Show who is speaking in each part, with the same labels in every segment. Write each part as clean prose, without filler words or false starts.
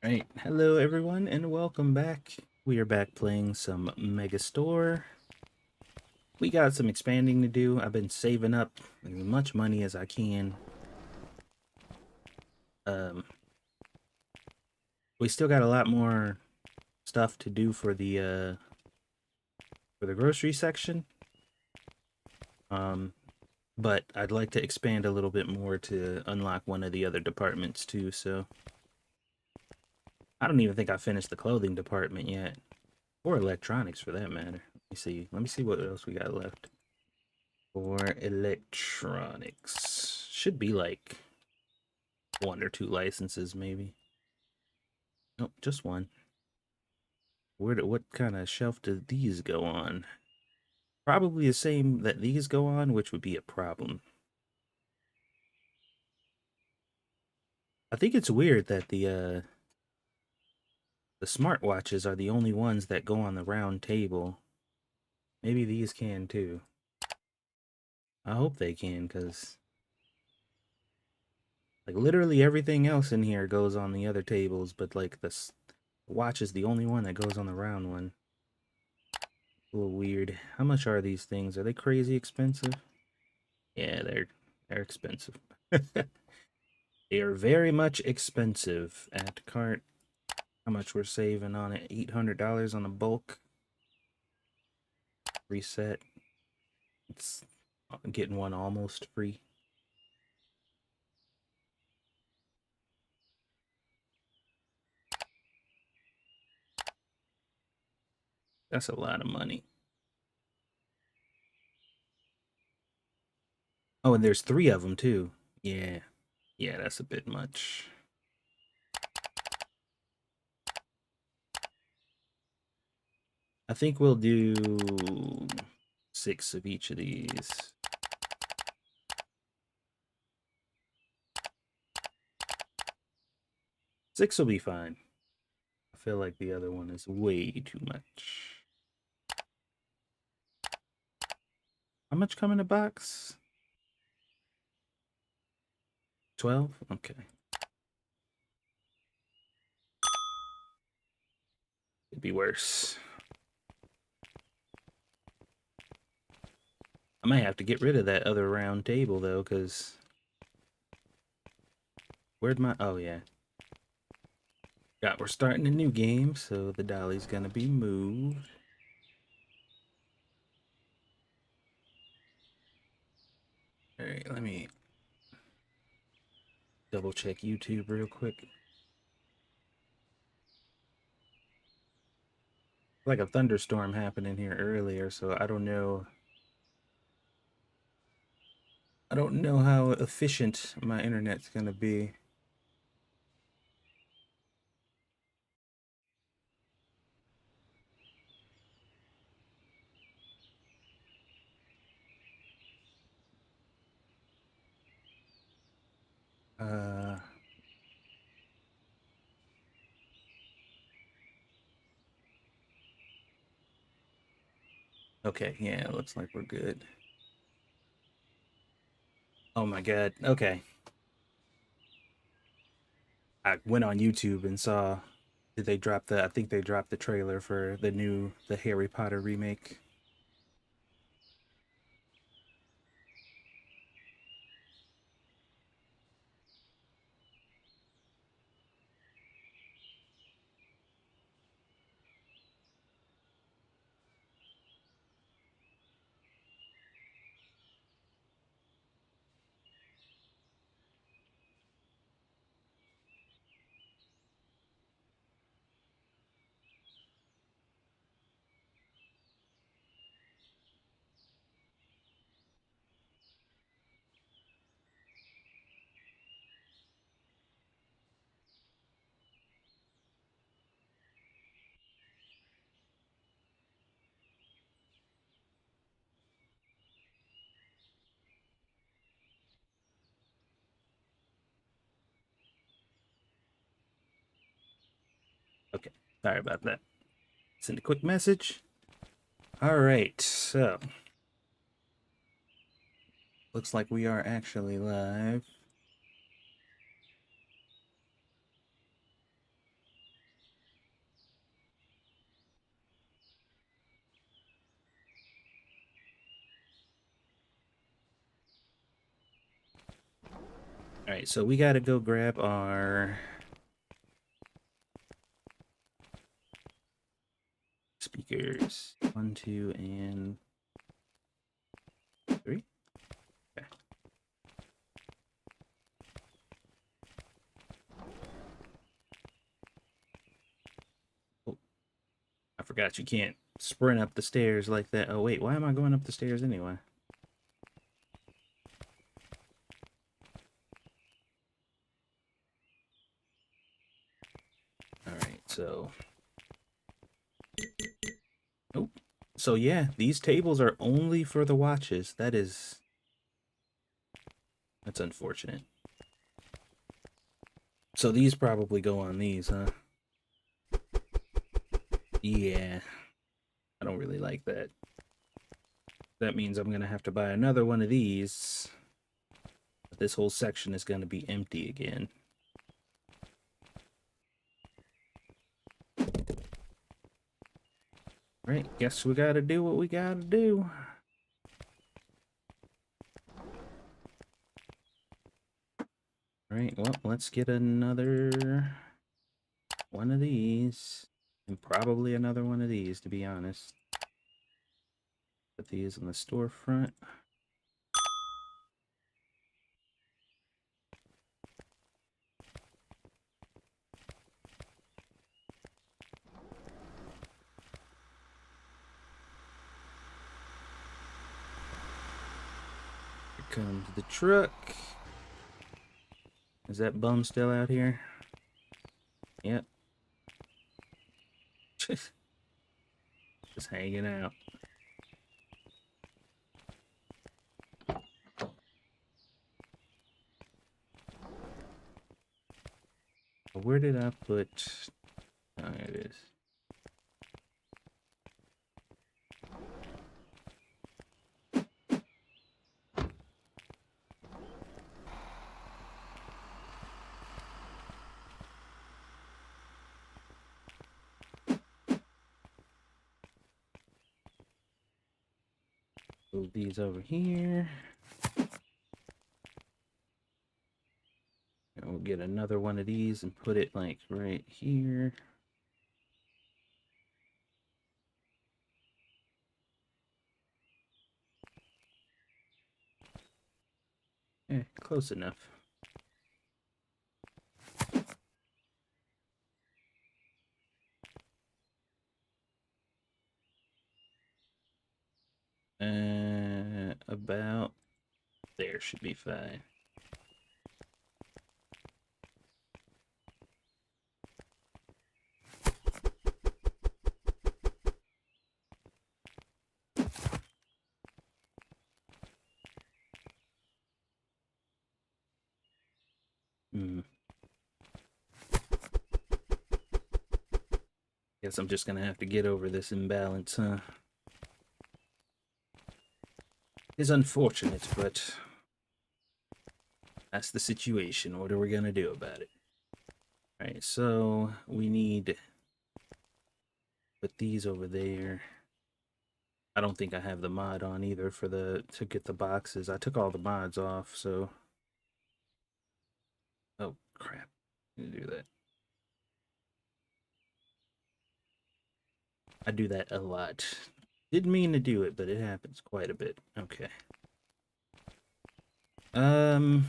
Speaker 1: Right, hello everyone, and welcome back. We are back playing some Megastore. We got some expanding to do. I've been saving up as much money as I can. Um, we still got a lot more stuff to do for the grocery section. Um, but I'd like to expand a little bit more to unlock one of the other departments too. So I don't even think I finished the clothing department yet, or electronics for that matter. Let me see. Let me see what else we got left. For electronics. Should be like one or two licenses, maybe. Nope, just one. What kind of shelf do these go on? Probably the same that these go on, which would be a problem. I think it's weird that the smartwatches are the only ones that go on the round table. Maybe these can too. I hope they can, because like literally everything else in here goes on the other tables, but like the watch is the only one that goes on the round one. A little weird. How much are these things? Are they crazy expensive? Yeah, they're expensive. They are very much expensive. Add to cart. How much we're saving on it? $800 on a bulk. Reset. It's getting one almost free. That's a lot of money. Oh, and there's three of them too. Yeah. Yeah, that's a bit much. I think we'll do 6 of each of these. Six will be fine. I feel like the other one is way too much. How much come in a box? 12? Okay. It'd be worse. I might have to get rid of that other round table though, because where'd my oh yeah. We're starting a new game, so the dolly's gonna be moved. Alright, let me double check YouTube real quick. Like a thunderstorm happened in here earlier, so I don't know. I don't know how efficient my internet's gonna be. Uh okay, yeah, it looks like we're good. Oh my god. Okay. I went on YouTube and saw did they drop the I think they dropped the trailer for the Harry Potter remake. Okay. Sorry about that. Send a quick message. All right. So, looks like we are actually live. All right, so we got to go grab our speakers. 1, 2, and 3. Okay. Oh, I forgot you can't sprint up the stairs like that. Oh, wait, why am I going up the stairs anyway? All right, so... Nope. So yeah, these tables are only for the watches. That's unfortunate. So these probably go on these, huh? Yeah, I don't really like that. That means I'm gonna have to buy another one of these. But this whole section is gonna be empty again. Right, guess we gotta do what we gotta do. Right, well, let's get another one of these. And probably another one of these, to be honest. Put these on the storefront. Here comes the truck. Is that bum still out here? Yep. Just hanging out. Where did I put... Oh, there it is. Move these over here. And we'll get another one of these and put it like right here. Close enough. About there should be fine. Hmm. Guess I'm just gonna have to get over this imbalance, huh? It's unfortunate, but that's the situation. What are we gonna do about it? Alright, so we need to put these over there. I don't think I have the mod on either for to get the boxes. I took all the mods off, so... Oh, crap. Didn't do that. I do that a lot. Didn't mean to do it, but it happens quite a bit. Okay. Um...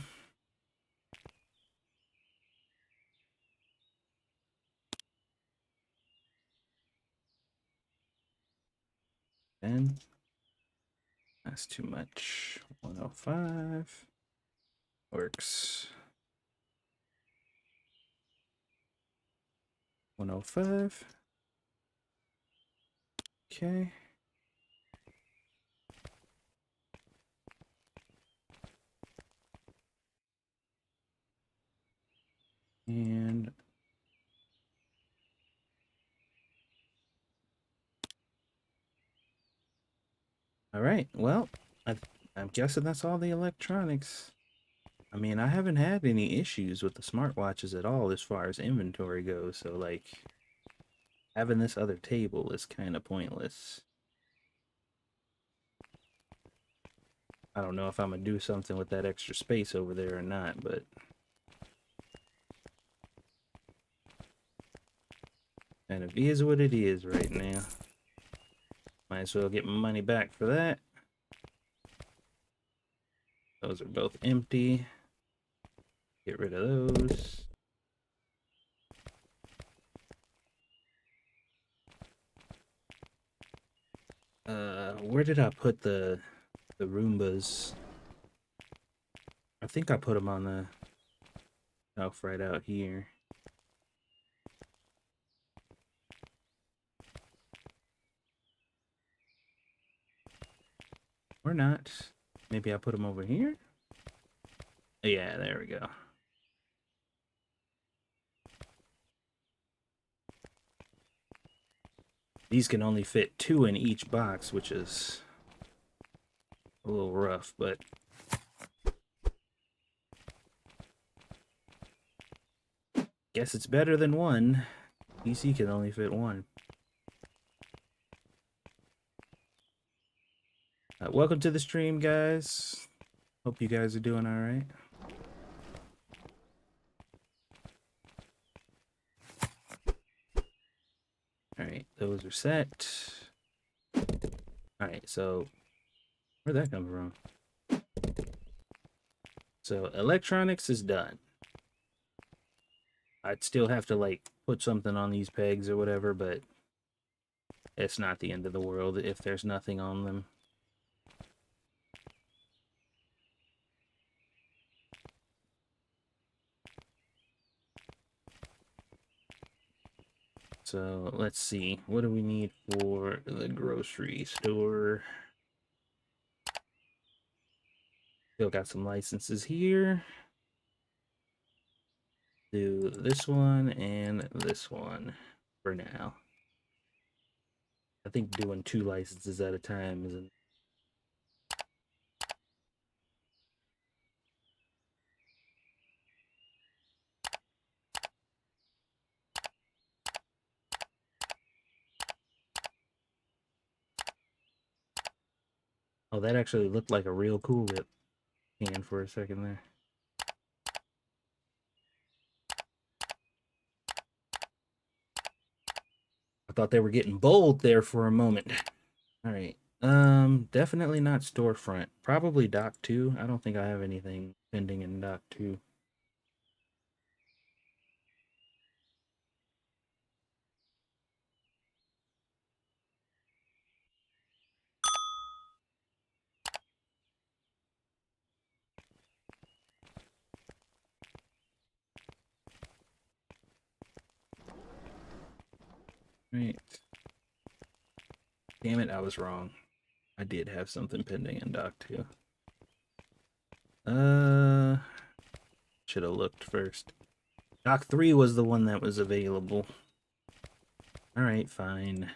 Speaker 1: Then that's too much. 105 works. 105. Okay. And all right. Well, I'm guessing that's all the electronics. I mean, I haven't had any issues with the smartwatches at all as far as inventory goes. So, like, having this other table is kind of pointless. I don't know if I'm gonna do something with that extra space over there or not, but Kind of is what it is right now. Might as well get my money back for that. Those are both empty. Get rid of those. Where did I put the Roombas? I think I put them on the shelf right out here. Or not. Maybe I put them over here? Yeah, there we go. These can only fit 2 in each box, which is a little rough, but guess it's better than 1. PC can only fit 1. Welcome to the stream, guys. Hope you guys are doing all right. All right, those are set. All right, so where'd that come from? So electronics is done. I'd still have to like put something on these pegs or whatever, but it's not the end of the world if there's nothing on them. So let's see, what do we need for the grocery store? Still got some licenses here. Do this one and this one for now. I think doing 2 licenses at a time isn't. Oh, that actually looked like a real Cool Whip can for a second there. I thought they were getting bold there for a moment. All right. Definitely not storefront. Probably Dock 2. I don't think I have anything pending in Dock 2. Right. Damn it, I was wrong. I did have something pending in Dock 2. Should have looked first. Dock 3 was the one that was available. Alright, fine.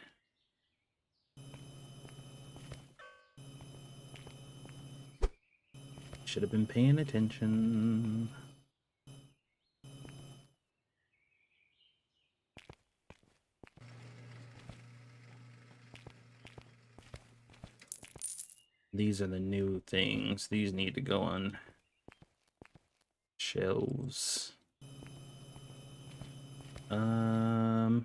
Speaker 1: Should have been paying attention. These are the new things. These need to go on shelves. Oh,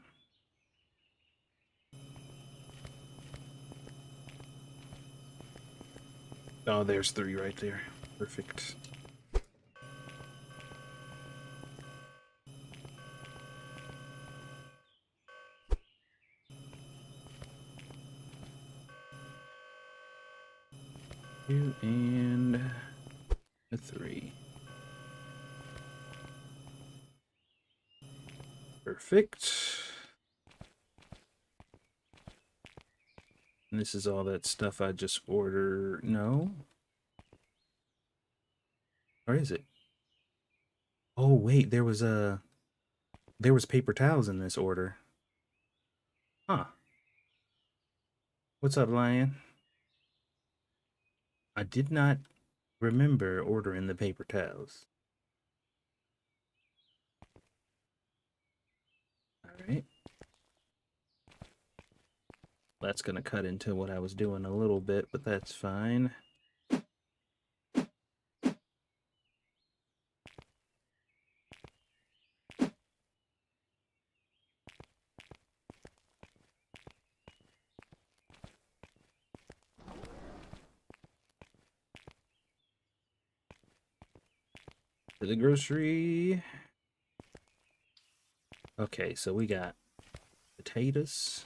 Speaker 1: there's 3 right there. Perfect. Two and a 3. Perfect. And this is all that stuff I just ordered. No? Or is it? Oh, wait, there was paper towels in this order. Huh. What's up, Lion? I did not remember ordering the paper towels. Alright. That's gonna cut into what I was doing a little bit, but that's fine. to the grocery. Okay, so we got potatoes.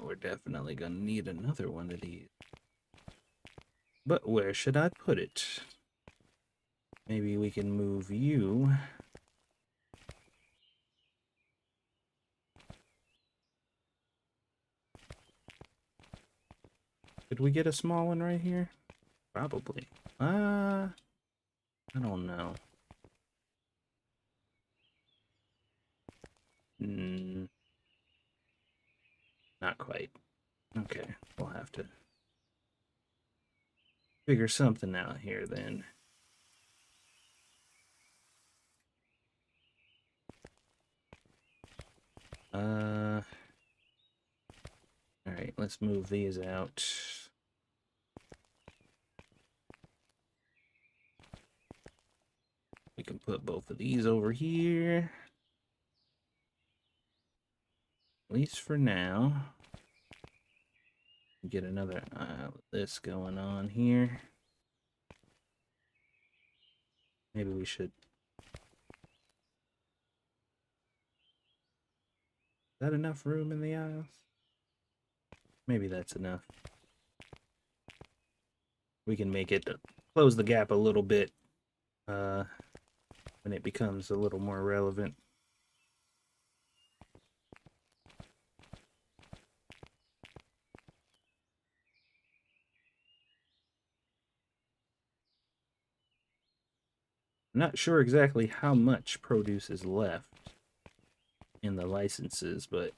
Speaker 1: We're definitely gonna need another one of these. But where should I put it? Maybe we can move you. Could we get a small one right here? Probably. I don't know. Not quite. Okay, we'll have to figure something out here then. Alright, let's move these out. We can put both of these over here. At least for now. Get another this going on here. Maybe we should. Is that enough room in the aisles? Maybe that's enough. We can make it close the gap a little bit when it becomes a little more relevant. I'm not sure exactly how much produce is left in the licenses, but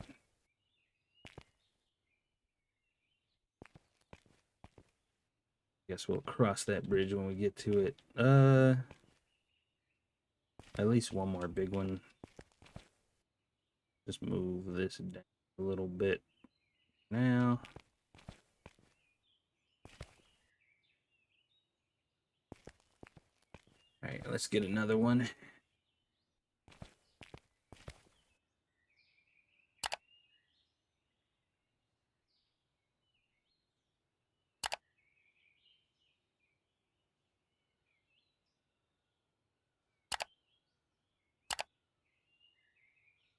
Speaker 1: I guess we'll cross that bridge when we get to it. At least one more big one. Just move this down a little bit now. All right, let's get another one.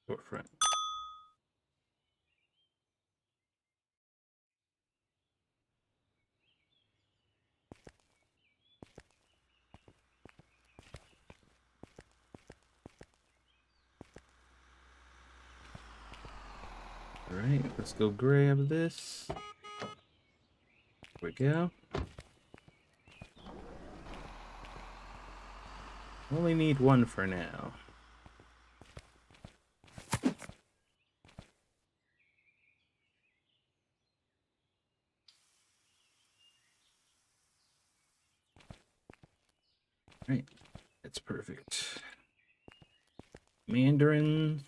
Speaker 1: Storefront. All right, let's go grab this. Here we go. Only need one for now. Right, that's perfect. Mandarin.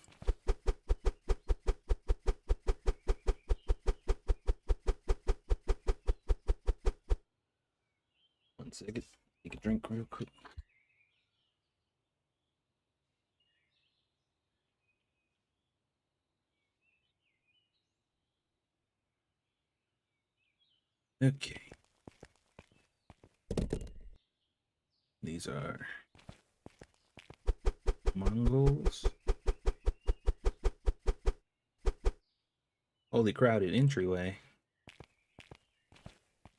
Speaker 1: One second, take a drink real quick. Okay. These are Mongols. Holy crowded entryway.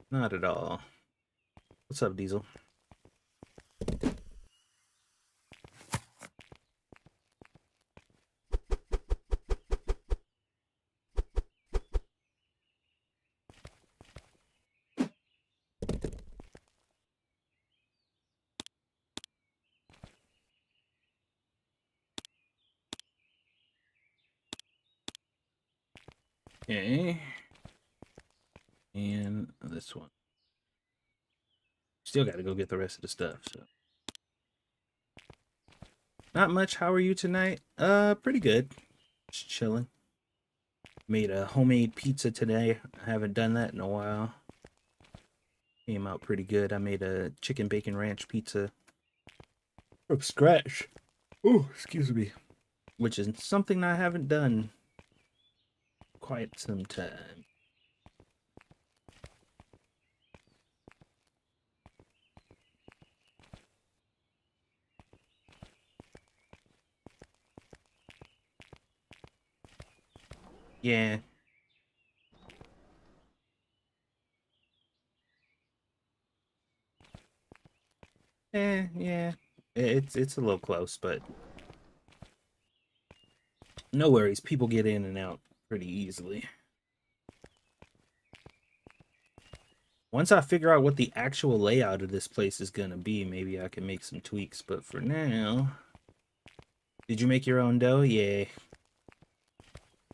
Speaker 1: Not at all. What's up, Diesel? Okay. And this one. Still got to go get the rest of the stuff, so. Not much. How are you tonight? Pretty good. Just chilling. Made a homemade pizza today. I haven't done that in a while. Came out pretty good. I made a chicken bacon ranch pizza from scratch. Oh, excuse me. Which is something I haven't done quite some time. Yeah. Yeah. It's a little close, but no worries. People get in and out pretty easily. Once I figure out what the actual layout of this place is gonna be, maybe I can make some tweaks. But for now, did you make your own dough? Yeah.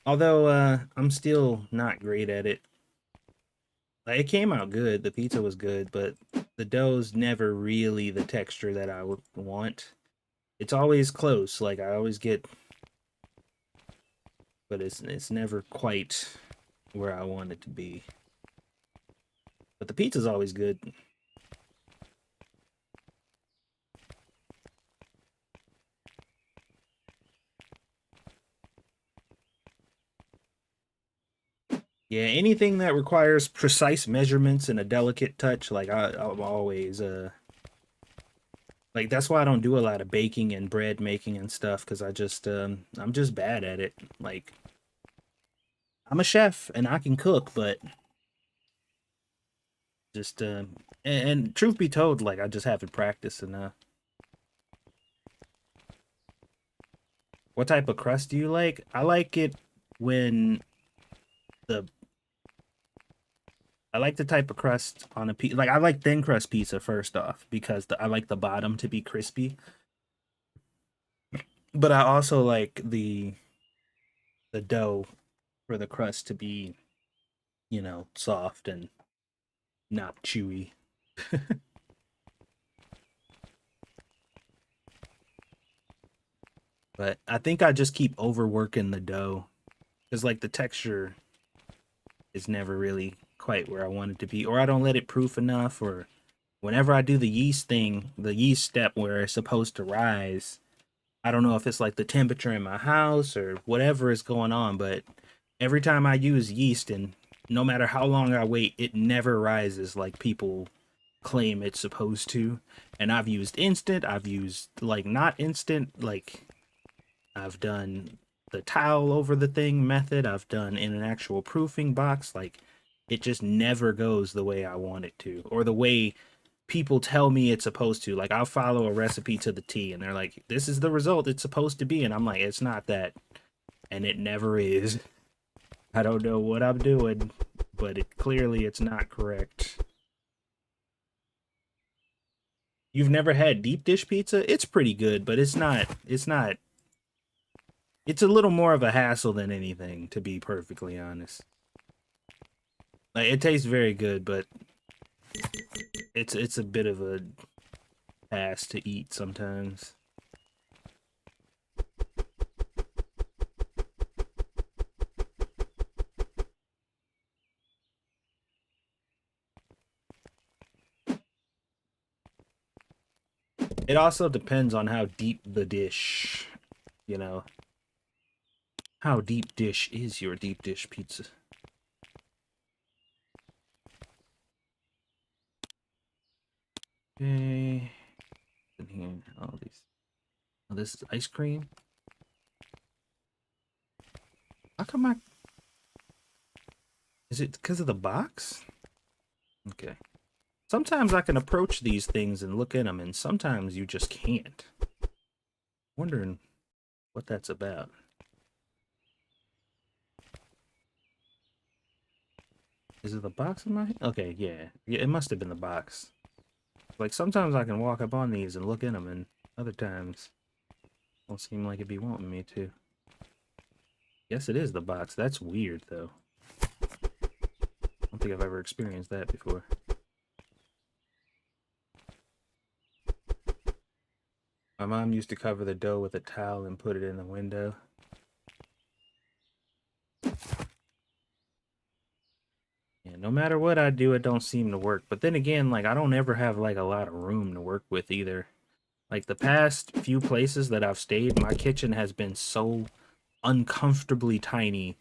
Speaker 1: Although I'm still not great at it. Like, it came out good. The pizza was good, but the dough's never really the texture that I would want. It's always close. Like I always get, but it's never quite where I want it to be. But the pizza's always good. Yeah, anything that requires precise measurements and a delicate touch, like I'm always like that's why I don't do a lot of baking and bread making and stuff because I'm just bad at it. Like I'm a chef and I can cook, but just and truth be told, like I just haven't practiced enough. What type of crust do you like? I like it when the I like the type of crust on a pizza. Like I like thin crust pizza first off because I like the bottom to be crispy. But I also like the dough for the crust to be, soft and not chewy. But I think I just keep overworking the dough because like the texture is never really quite where I want it to be, or I don't let it proof enough, or whenever I do the yeast thing, the yeast step where it's supposed to rise, I don't know if it's like the temperature in my house or whatever is going on, but every time I use yeast and no matter how long I wait, it never rises like people claim it's supposed to. And I've used instant, I've used like not instant, like I've done the towel over the thing method, I've done in an actual proofing box, like it just never goes the way I want it to or the way people tell me it's supposed to. Like I'll follow a recipe to the T and they're like, this is the result it's supposed to be. And I'm like, it's not that. And it never is. I don't know what I'm doing, but clearly it's not correct. You've never had deep dish pizza? It's pretty good, but it's a little more of a hassle than anything, to be perfectly honest. Like it tastes very good, but it's a bit of a pass to eat sometimes. It also depends on how deep the dish, you know. How deep dish is your deep dish pizza? Okay. In here, all these. Oh, this is ice cream. How come I? Is it because of the box? Okay. Sometimes I can approach these things and look at them, and sometimes you just can't. Wondering what that's about. Is it the box in my? Okay, yeah, it must have been the box. Like sometimes I can walk up on these and look in them, and other times don't seem like it'd be wanting me to. Yes, it is the box. That's weird though. I don't think I've ever experienced that before. My mom used to cover the dough with a towel and put it in the window. Yeah, no matter what I do, it don't seem to work. But then again, like I don't ever have like a lot of room to work with either. Like the past few places that I've stayed, my kitchen has been so uncomfortably tiny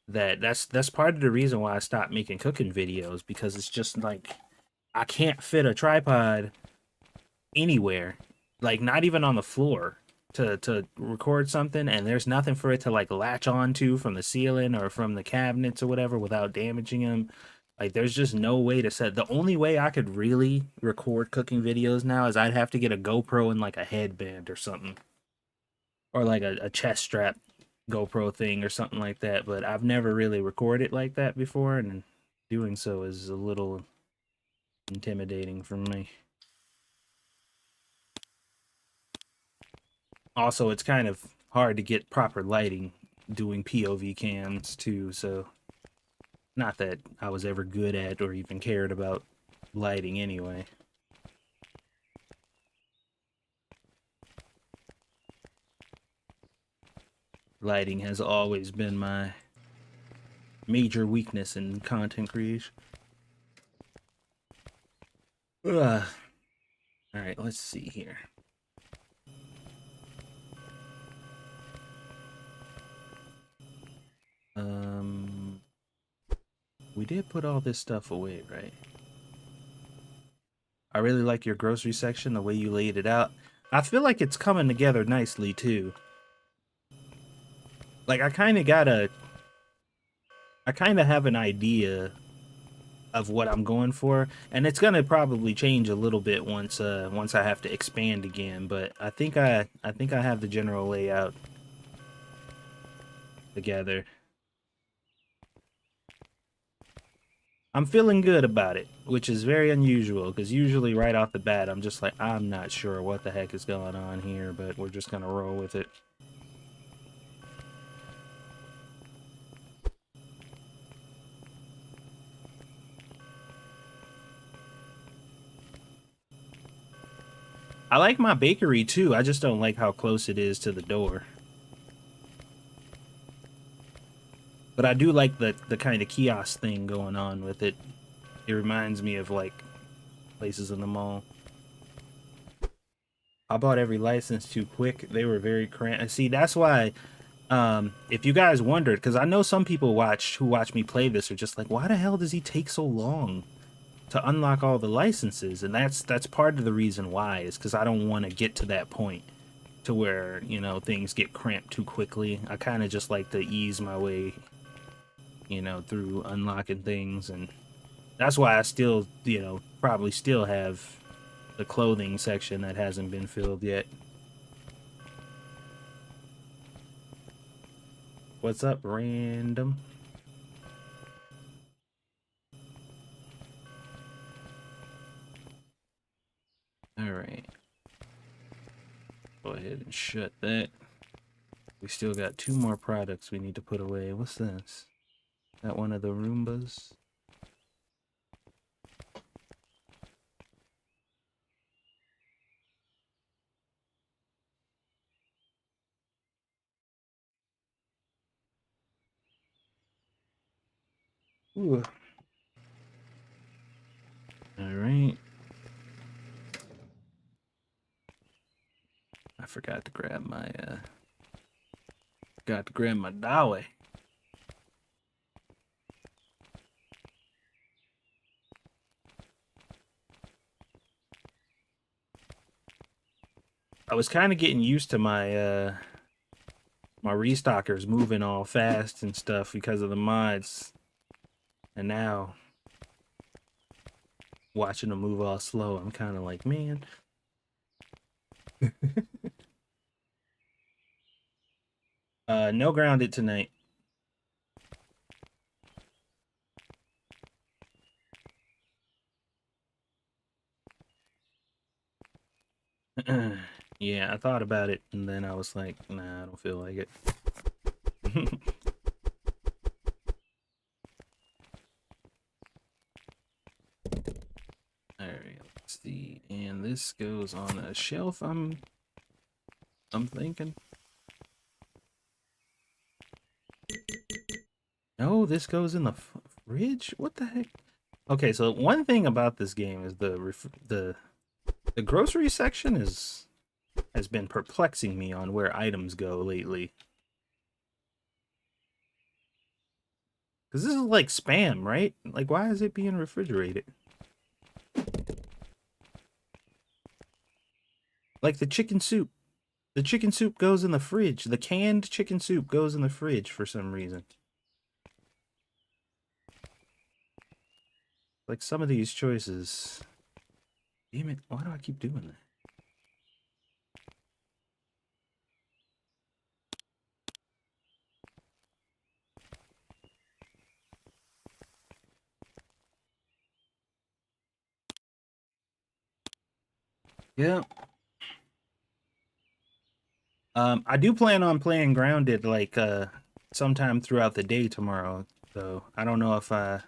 Speaker 1: that's part of the reason why I stopped making cooking videos, because it's just like I can't fit a tripod anywhere, like not even on the floor to record something, and there's nothing for it to like latch onto from the ceiling or from the cabinets or whatever without damaging them. Like there's just no way to set. The only way I could really record cooking videos now is I'd have to get a GoPro and like a headband or something, or like a chest strap GoPro thing or something like that. But I've never really recorded like that before, and doing so is a little intimidating for me. Also, it's kind of hard to get proper lighting doing POV cams too, so not that I was ever good at or even cared about lighting anyway. Lighting has always been my major weakness in content creation. Ugh. All right, let's see here. We did put all this stuff away, right? I really like your grocery section, the way you laid it out. I feel like it's coming together nicely too. Like I kind of have an idea of what I'm going for, and it's gonna probably change a little bit once I have to expand again. But I think I have the general layout together. I'm feeling good about it, which is very unusual because usually right off the bat I'm just like, I'm not sure what the heck is going on here, but we're just gonna roll with it. I like my bakery too. I just don't like how close it is to the door. But I do like the kind of kiosk thing going on with it. It reminds me of like places in the mall. I bought every license too quick. They were very cramped. See, that's why if you guys wondered, because I know some people who watch me play this are just like, why the hell does he take so long to unlock all the licenses? And that's part of the reason why, is because I don't want to get to that point to where, you know, things get cramped too quickly. I kind of just like to ease my way, you know, through unlocking things, and that's why I still, you know, probably still have the clothing section that hasn't been filled yet. What's up, random? All right. Go ahead and shut that. We still got 2 more products we need to put away. What's this? That one of the Roombas? Ooh. All right. I forgot to grab my dolly. I was kind of getting used to my my restockers moving all fast and stuff because of the mods, and now watching them move all slow, I'm kind of like, man. No grounded tonight. Yeah, I thought about it, and then I was like, nah, I don't feel like it. Alright, let's see. And this goes on a shelf, I'm thinking. No, this goes in the fridge? What the heck? Okay, so one thing about this game is the grocery section has been perplexing me on where items go lately. Because this is like Spam, right? Like, why is it being refrigerated? Like the chicken soup. The chicken soup goes in the fridge. The canned chicken soup goes in the fridge for some reason. Like some of these choices. Damn it, why do I keep doing that? Yeah. I do plan on playing Grounded like sometime throughout the day tomorrow, so I don't know if I'm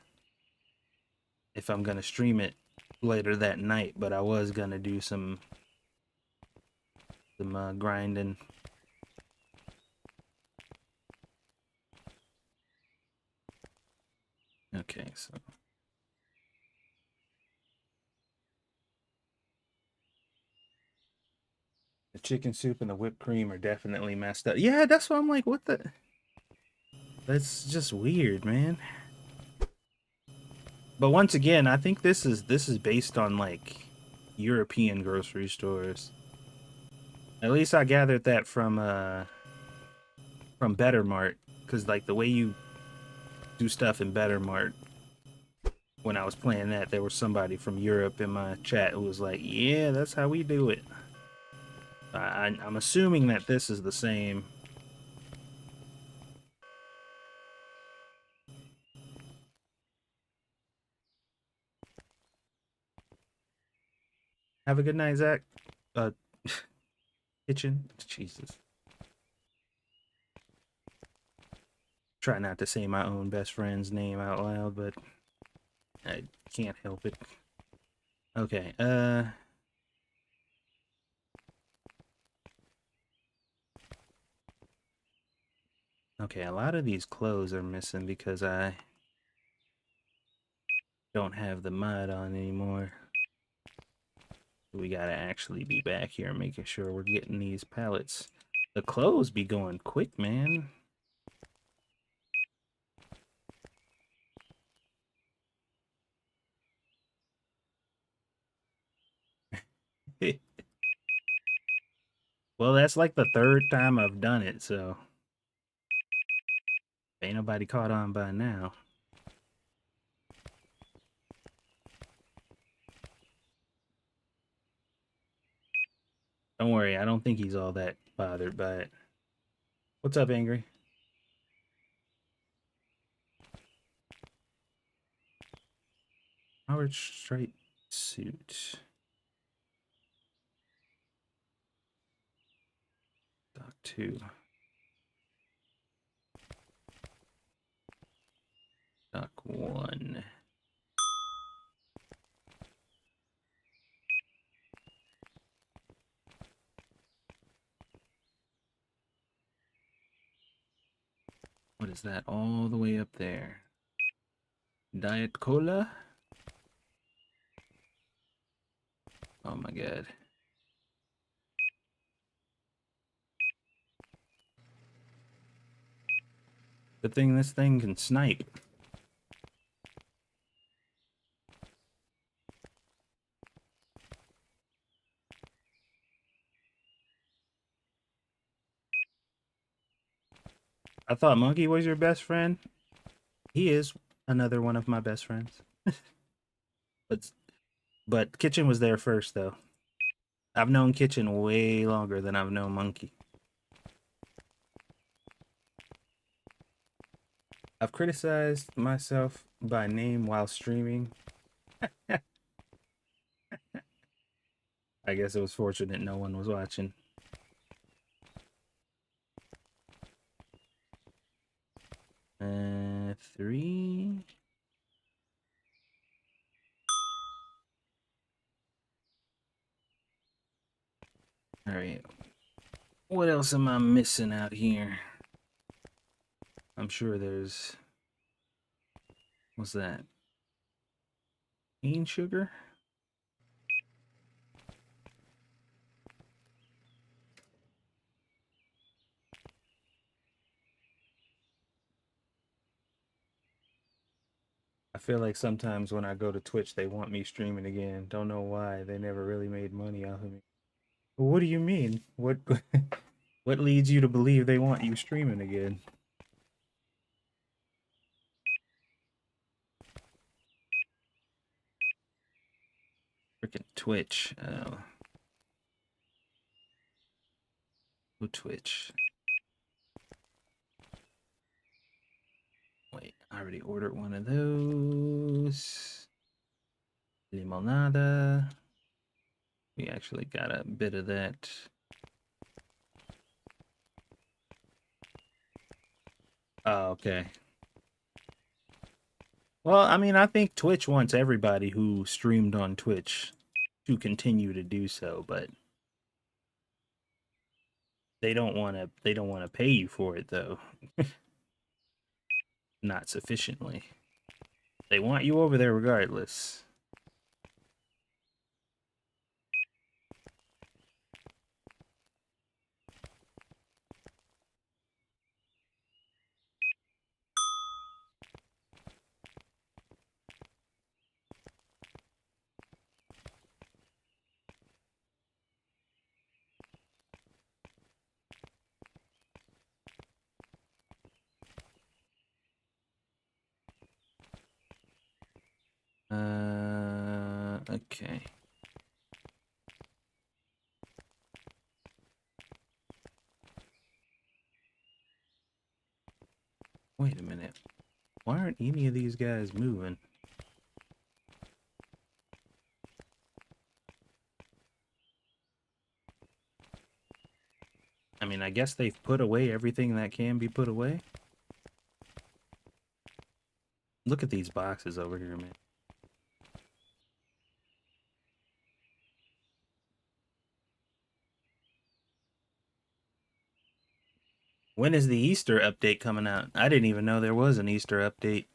Speaker 1: gonna stream it later that night, but I was gonna do some grinding. Okay, so the chicken soup and the whipped cream are definitely messed up. Yeah, that's why I'm like, what the? That's just weird, man. But once again, I think this is based on like European grocery stores. At least I gathered that from Better Mart, because like the way you do stuff in Better Mart, when I was playing that, there was somebody from Europe in my chat who was like, "Yeah, that's how we do it." I'm assuming that this is the same. Have a good night, Zach. Uh, Kitchen. Jesus. Try not to say my own best friend's name out loud, but I can't help it. Okay, okay, a lot of these clothes are missing because I don't have the mud on anymore. We gotta actually be back here making sure we're getting these pallets. The clothes be going quick, man. Well, that's like the third time I've done it, so ain't nobody caught on by now. Don't worry, I don't think he's all that bothered by it. What's up, Angry? Howard straight suit. Doc 2. Doc 1. What is that all the way up there? Diet Cola? Oh my god. Good thing this thing can snipe. I thought Monkey was your best friend. He is another one of my best friends. but but Kitchen was there first though. I've known Kitchen way longer than I've known Monkey. I've criticized myself by name while streaming. I guess it was fortunate no one was watching. Three. All right. What else am I missing out here? I'm sure there's. What's that? Cane sugar? I feel like sometimes when I go to Twitch, they want me streaming again. Don't know why. They never really made money off of me. Well, what do you mean? What what leads you to believe they want you streaming again? Freaking Twitch. Oh, who Twitch? Wait, I already ordered one of those. Limonada. We actually got a bit of that. Oh, okay. Well, I mean, I think Twitch wants everybody who streamed on Twitch to continue to do so, but they don't want to pay you for it though. Not sufficiently. They want you over there regardless. Okay. Wait a minute. Why aren't any of these guys moving? I mean, I guess they've put away everything that can be put away. Look at these boxes over here, man. When is the Easter update coming out? I didn't even know there was an Easter update.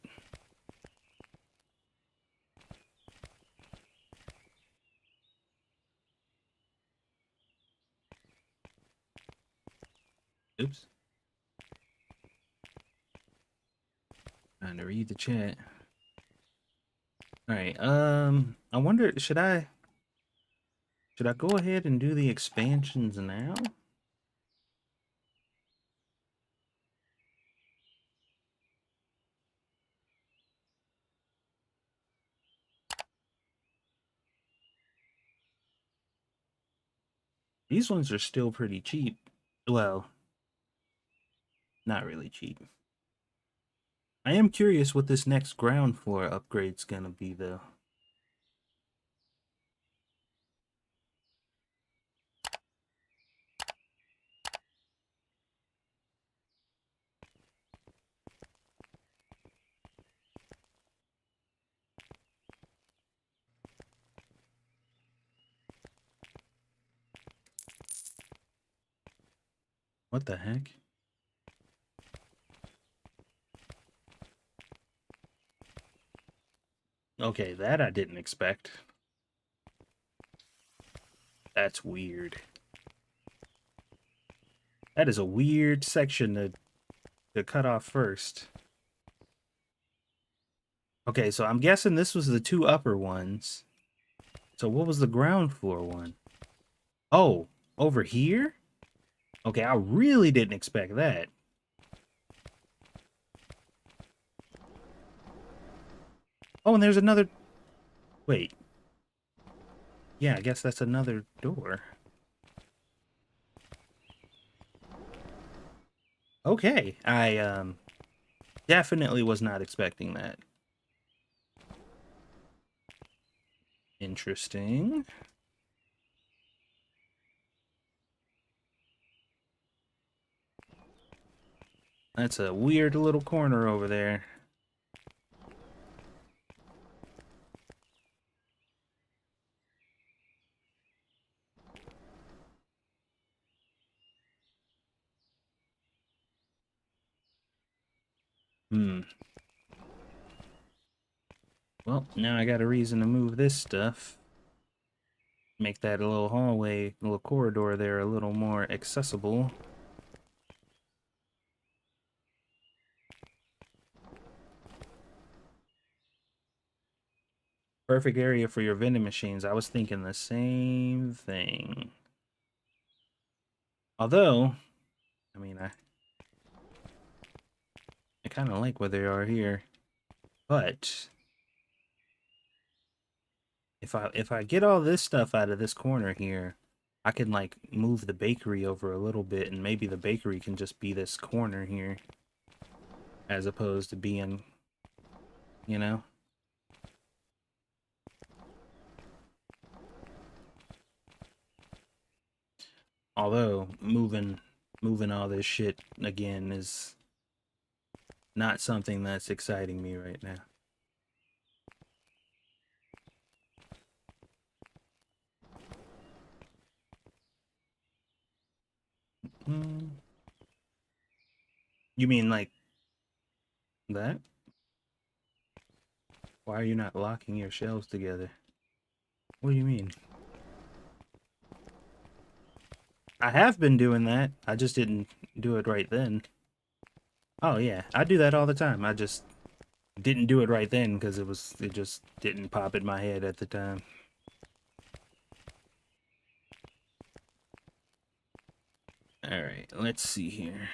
Speaker 1: Oops. Trying to read the chat. All right. I wonder, should I go ahead and do the expansions now? These ones are still pretty cheap. Well, not really cheap. I am curious what this next ground floor upgrade's gonna be, though. What the heck? Okay, that I didn't expect. That's weird. That is a weird section to cut off first. Okay, so I'm guessing this was the two upper ones. So what was the ground floor one? Oh, over here? Okay, I really didn't expect that. Oh, and there's another... Wait. Yeah, I guess that's another door. Okay, I definitely was not expecting that. Interesting. That's a weird little corner over there. Hmm. Well, now I got a reason to move this stuff. Make that little hallway, little corridor there a little more accessible. Perfect area for your vending machines. I was thinking the same thing. Although, I mean, I kind of like where they are here. But if I get all this stuff out of this corner here, I can like move the bakery over a little bit, and maybe the bakery can just be this corner here, as opposed to being, you know. Although moving all this shit again is not something that's exciting me right now. Mm. You mean like that? Why are you not locking your shelves together? What do you mean? I have been doing that. I just didn't do it right then. Oh yeah, I do that all the time. I just didn't do it right then because it just didn't pop in my head at the time. All right, let's see here.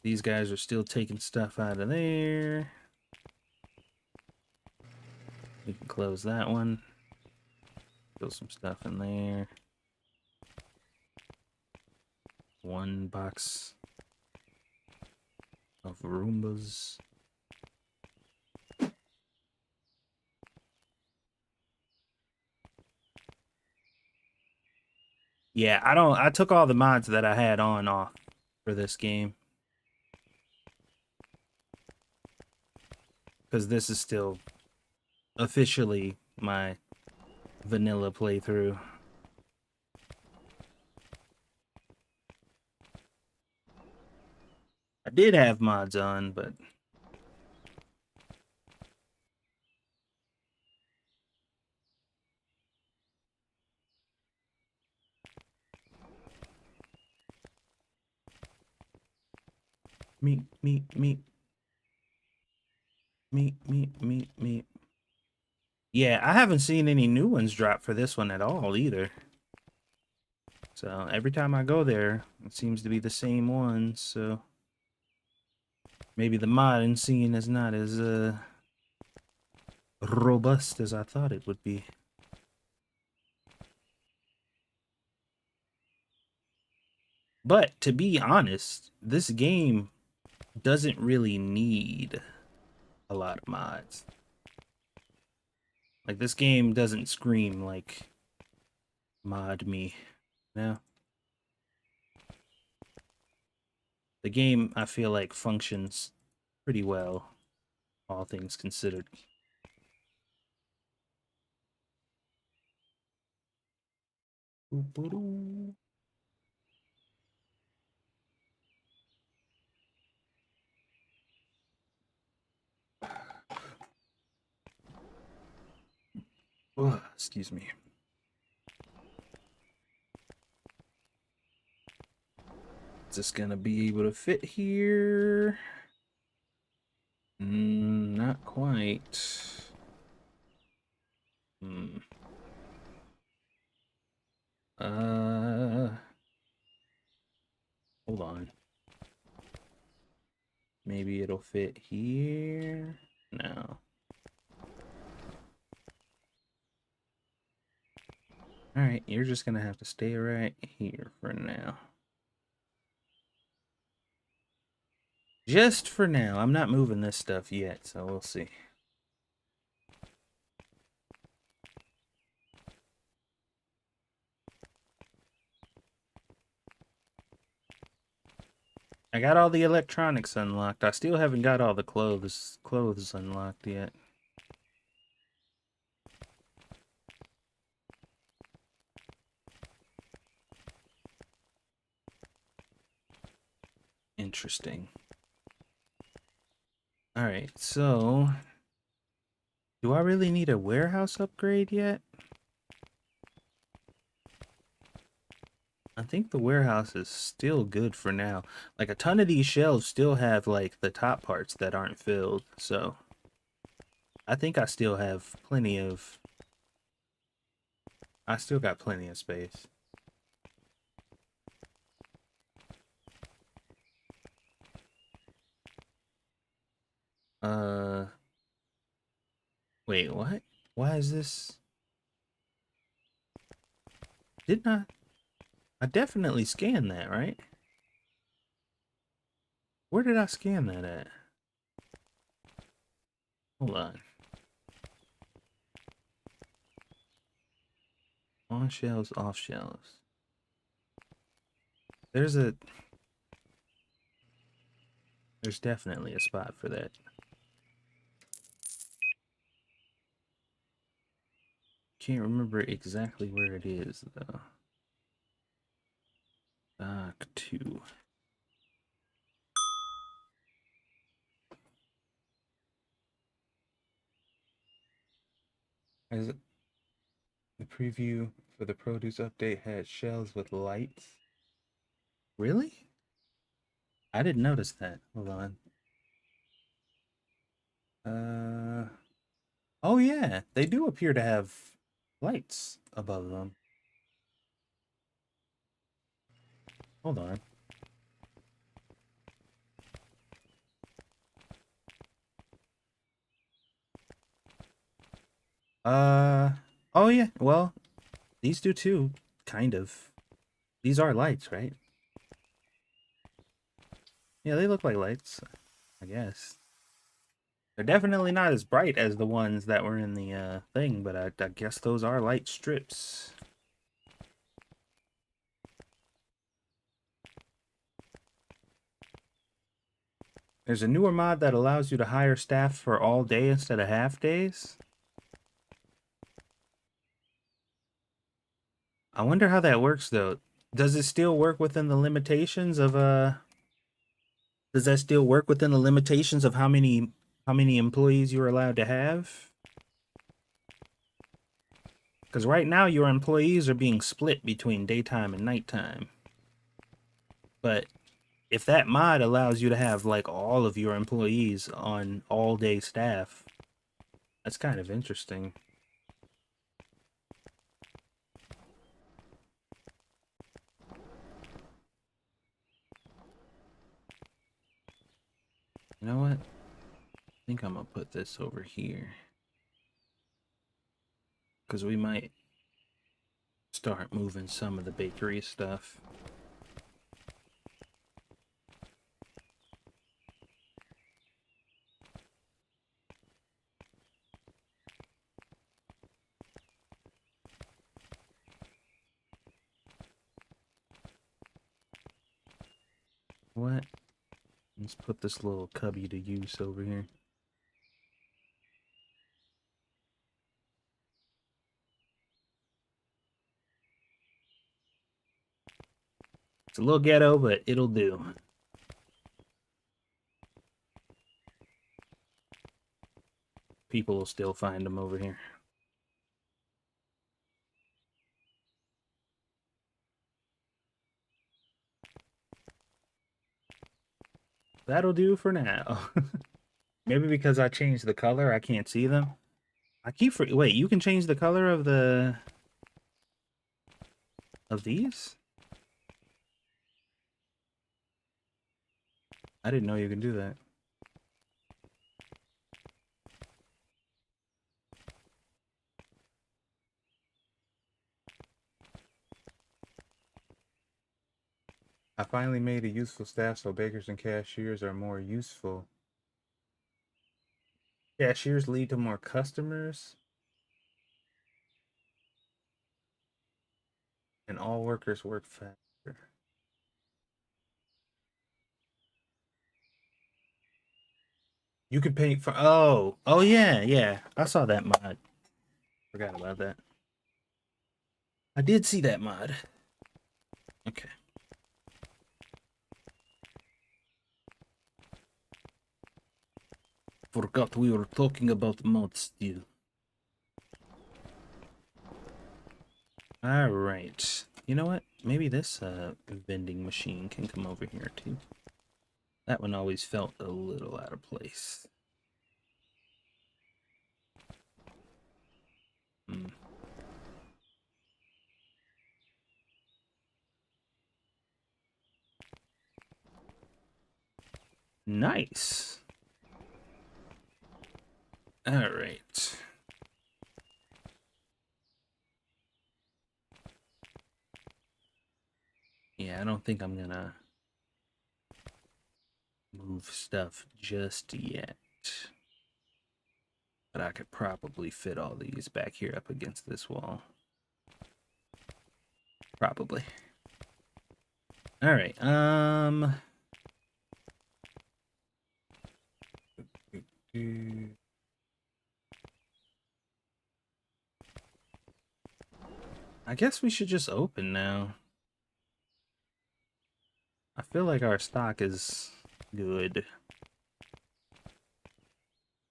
Speaker 1: These guys are still taking stuff out of there. We can close that one. Throw some stuff in there. One box of Roombas. Yeah, I took all the mods that I had on off for this game. Because this is still officially my vanilla playthrough. I did have mods on, but meat, meat, meat, meat, meat, meat, meat. Yeah, I haven't seen any new ones drop for this one at all either. So every time I go there, it seems to be the same ones. So maybe the modding scene is not as robust as I thought it would be. But to be honest, this game doesn't really need a lot of mods. Like this game doesn't scream like mod me. No. The game I feel like functions pretty well, all things considered. Oh, excuse me. Is this gonna be able to fit here? Not quite. Hmm. Uh, Hold on. Maybe it'll fit here. No. All right, you're just gonna have to stay right here for now. Just for now. I'm not moving this stuff yet, so we'll see. I got all the electronics unlocked. I still haven't got all the clothes unlocked yet. Interesting. All right, so do I really need a warehouse upgrade yet? I think the warehouse is still good for now. Like a ton of these shelves still have like the top parts that aren't filled, so I think I still have plenty of... I still got plenty of space. Uh... Wait, what? Why is this... Didn't I... I definitely scanned that, right? Where did I scan that at? Hold on. On shelves, off shelves. There's definitely a spot for that. Can't remember exactly where it is though. Dock 2. As the preview for the produce update had shelves with lights. Really? I didn't notice that. Hold on. Oh yeah, they do appear to have lights above them. Hold on. Oh yeah, well, these do too, kind of. These are lights, right? Yeah, they look like lights, I guess. They're definitely not as bright as the ones that were in the thing, but I guess those are light strips. There's a newer mod that allows you to hire staff for all day instead of half days. I wonder how that works though. Does it still work within the limitations of does that still work within the limitations of how many employees you're allowed to have? Because right now your employees are being split between daytime and nighttime. But if that mod allows you to have like all of your employees on all day staff, that's kind of interesting. You know what? I think I'm gonna put this over here. Because we might start moving some of the bakery stuff. What? Let's put this little cubby to use over here. It's a little ghetto, but it'll do. People will still find them over here. That'll do for now. Maybe because I changed the color, I can't see them. Wait, you can change the color of these? I didn't know you could do that. I finally made a useful staff so bakers and cashiers are more useful. Cashiers lead to more customers, and all workers work faster. You can pay for... Oh yeah, yeah. I saw that mod. Forgot about that. I did see that mod. Okay. Forgot we were talking about mods still. Alright. You know what? Maybe this vending machine can come over here too. That one always felt a little out of place. Nice. All right. Yeah, I don't think I'm gonna move stuff just yet. But I could probably fit all these back here up against this wall. Probably. All right. I guess we should just open now. I feel like our stock is good.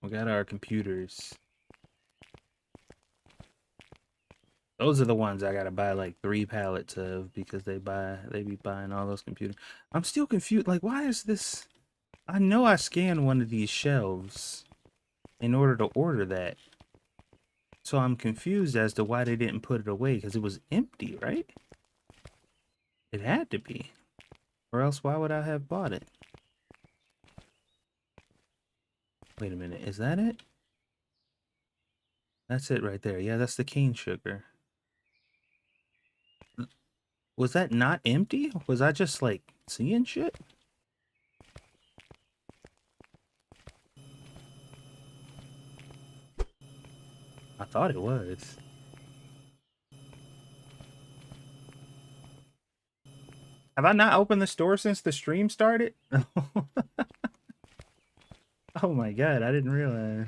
Speaker 1: We got our computers. Those are the ones I gotta buy like 3 pallets of because they be buying all those computers. I'm still confused. Like, why is this? I know I scanned one of these shelves in order to order that. So I'm confused as to why they didn't put it away because it was empty, right? It had to be. Or else why would I have bought it? Wait a minute, is that it? That's it right there. Yeah, that's the cane sugar. Was that not empty? Was I just like seeing shit? I thought it was. Have I not opened the store since the stream started? Oh my god, I didn't realize.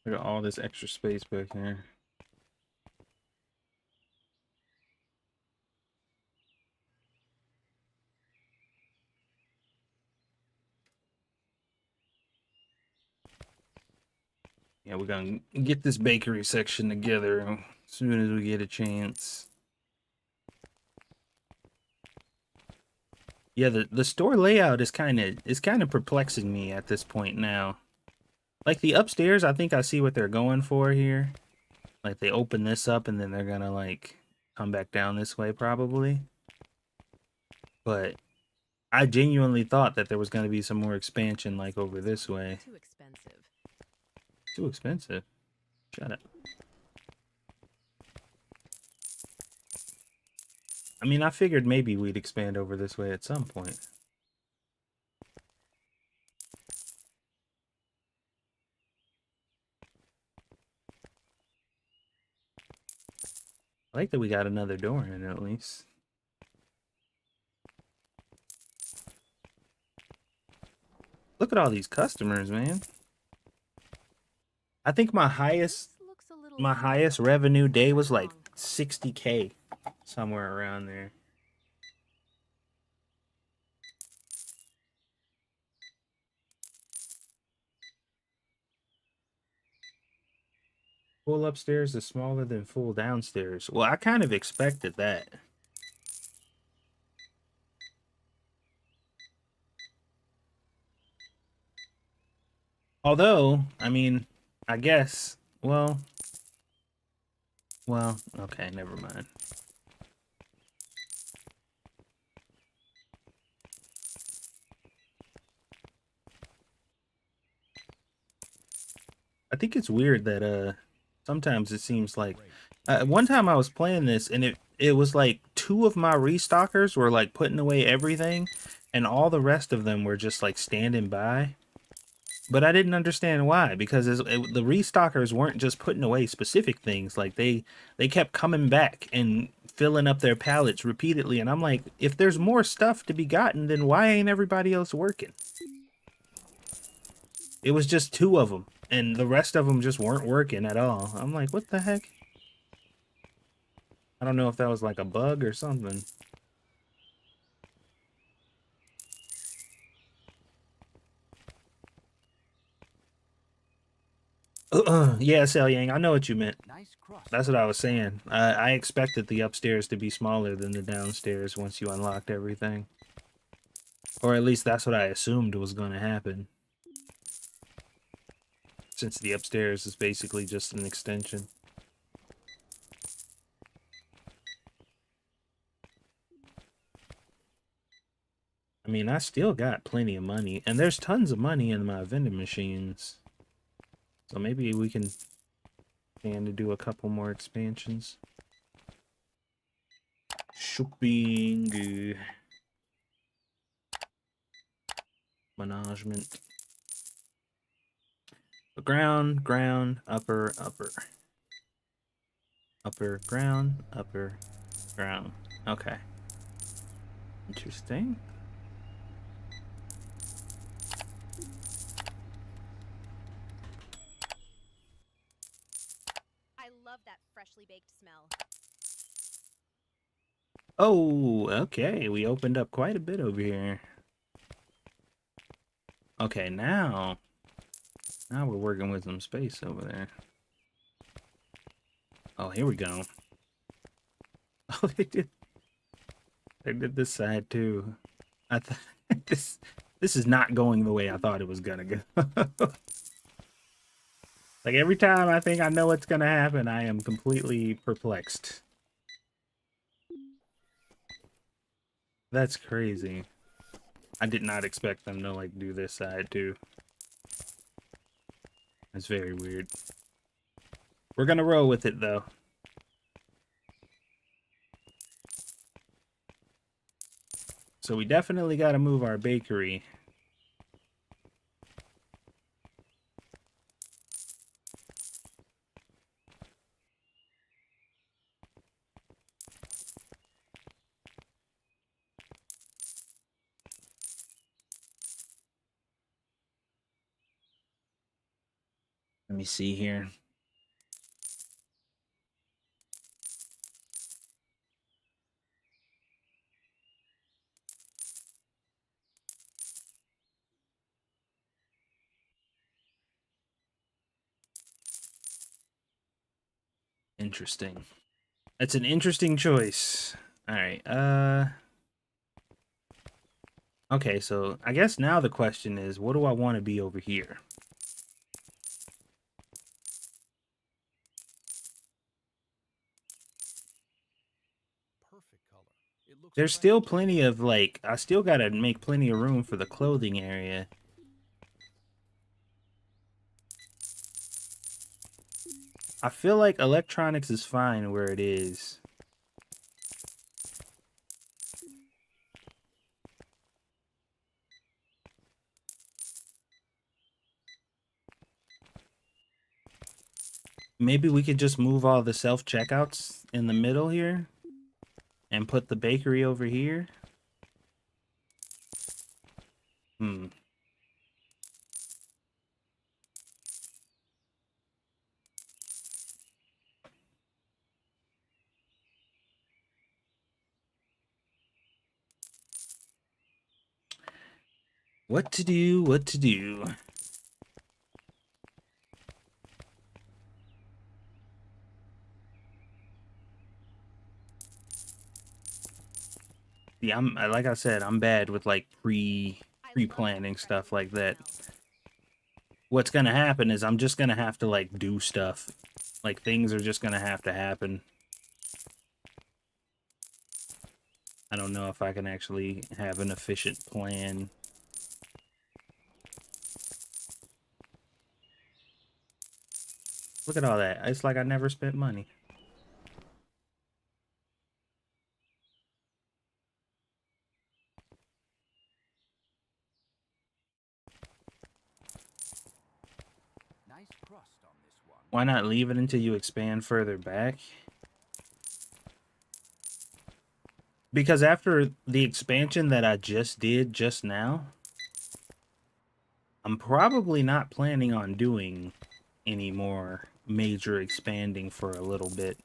Speaker 1: Look at all this extra space back here. Yeah, we're gonna get this bakery section together as soon as we get a chance. Yeah, the store layout is kind of perplexing me at this point now. Like the upstairs, I think I see what they're going for here. Like they open this up and then they're gonna like come back down this way probably. But I genuinely thought that there was gonna be some more expansion like over this way.
Speaker 2: Too expensive.
Speaker 1: Too expensive. Shut up. I mean, I figured maybe we'd expand over this way at some point. I like that we got another door in it at least. Look at all these customers, man. I think my highest revenue day was like 60K, somewhere around there. Full upstairs is smaller than full downstairs. Well, I kind of expected that. Although, I mean, I guess, well, okay, never mind. I think it's weird that sometimes it seems like one time I was playing this and it was like 2 of my restockers were like putting away everything and all the rest of them were just like standing by. But I didn't understand why, because the restockers weren't just putting away specific things. Like they kept coming back and filling up their pallets repeatedly, and I'm like, if there's more stuff to be gotten, then why ain't everybody else working? It was just 2 of them, and the rest of them just weren't working at all. I'm like, what the heck? I don't know if that was like a bug or something. Yeah, Sel Yang, I know what you meant. That's what I was saying. I expected the upstairs to be smaller than the downstairs once you unlocked everything. Or at least that's what I assumed was going to happen. Since the upstairs is basically just an extension. I mean, I still got plenty of money, and there's tons of money in my vending machines. So maybe we can plan to do a couple more expansions. Shopping. Management. Ground, ground, upper, upper. Upper, ground, upper, ground. Okay. Interesting.
Speaker 2: I love that freshly baked smell.
Speaker 1: Oh, okay. We opened up quite a bit over here. Okay, now we're working with some space over there. Oh, here we go. Oh, they did this side too. I thought this is not going the way I thought it was gonna go. Like every time I think I know what's gonna happen, I am completely perplexed. That's crazy. I did not expect them to like do this side too. That's very weird. We're gonna roll with it though. So we definitely gotta move our bakery. Let me see here. Interesting. That's an interesting choice. All right. Okay, so I guess now the question is, what do I want to be over here?
Speaker 3: Perfect color. It looks
Speaker 1: There's
Speaker 3: fresh
Speaker 1: still
Speaker 3: too.
Speaker 1: plenty of like, I still gotta make plenty of room for the clothing area. I feel like electronics is fine where it is. Maybe we could just move all the self-checkouts in the middle here and put the bakery over here. Hmm. What to do, what to do. Yeah, I'm like I said, I'm bad with like
Speaker 2: I love that
Speaker 1: pre-planning stuff
Speaker 2: freshly
Speaker 1: like
Speaker 2: baked
Speaker 1: that.
Speaker 2: smell.
Speaker 1: What's gonna happen is I'm just gonna have to like do stuff. Like things are just gonna have to happen. I don't know if I can actually have an efficient plan. Look at all that. It's like I never spent money.
Speaker 3: Nice crust on this one.
Speaker 1: Why not leave it until you expand further back? Because after the expansion that I just did just now, I'm probably not planning on doing any more major expanding for a little bit.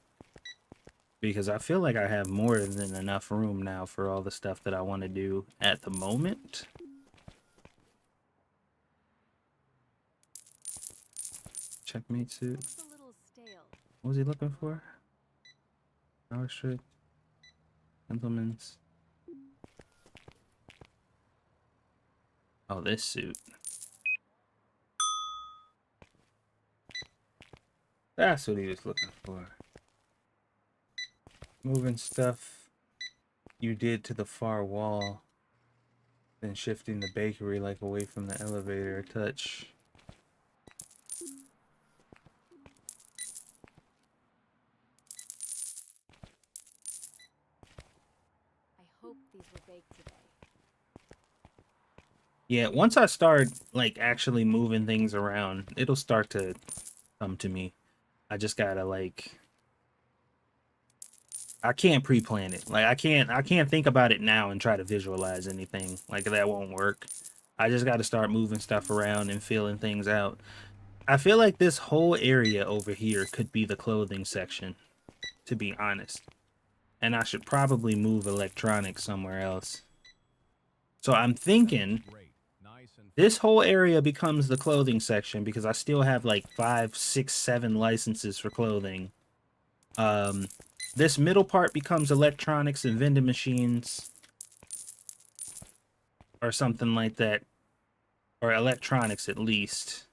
Speaker 1: Because I feel like I have more than enough room now for all the stuff that I want to do at the moment. Checkmate suit.
Speaker 2: Looks a little stale.
Speaker 1: What was he looking for? Power strip. Implements. Oh, this suit. That's what he was looking for. Moving stuff you did to the far wall. Then shifting the bakery like away from the elevator touch.
Speaker 2: I hope these were baked today.
Speaker 1: Yeah, once I start like actually moving things around, it'll start to come to me. I just gotta like I can't pre-plan it. Like I can't think about it now and try to visualize anything. Like that won't work. I just gotta start moving stuff around and feeling things out. I feel like this whole area over here could be the clothing section, to be honest. And I should probably move electronics somewhere else. So I'm thinking
Speaker 3: Great. Nice and
Speaker 1: this whole area becomes the clothing section because I still have like 5, 6, 7 licenses for clothing. This middle part becomes electronics and vending machines or something like that, or electronics at least.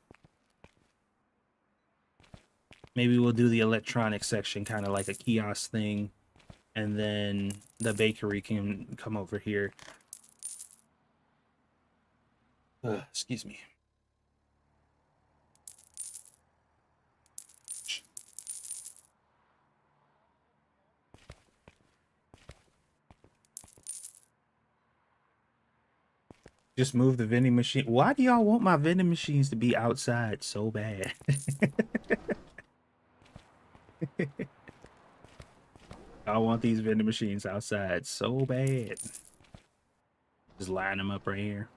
Speaker 1: Maybe we'll do the electronics section kind of like a kiosk thing, and then the bakery can come over here. Excuse me. Just move the vending machine. Why do y'all want my vending machines to be outside so bad? I want these vending machines outside so bad. Just line them up right here.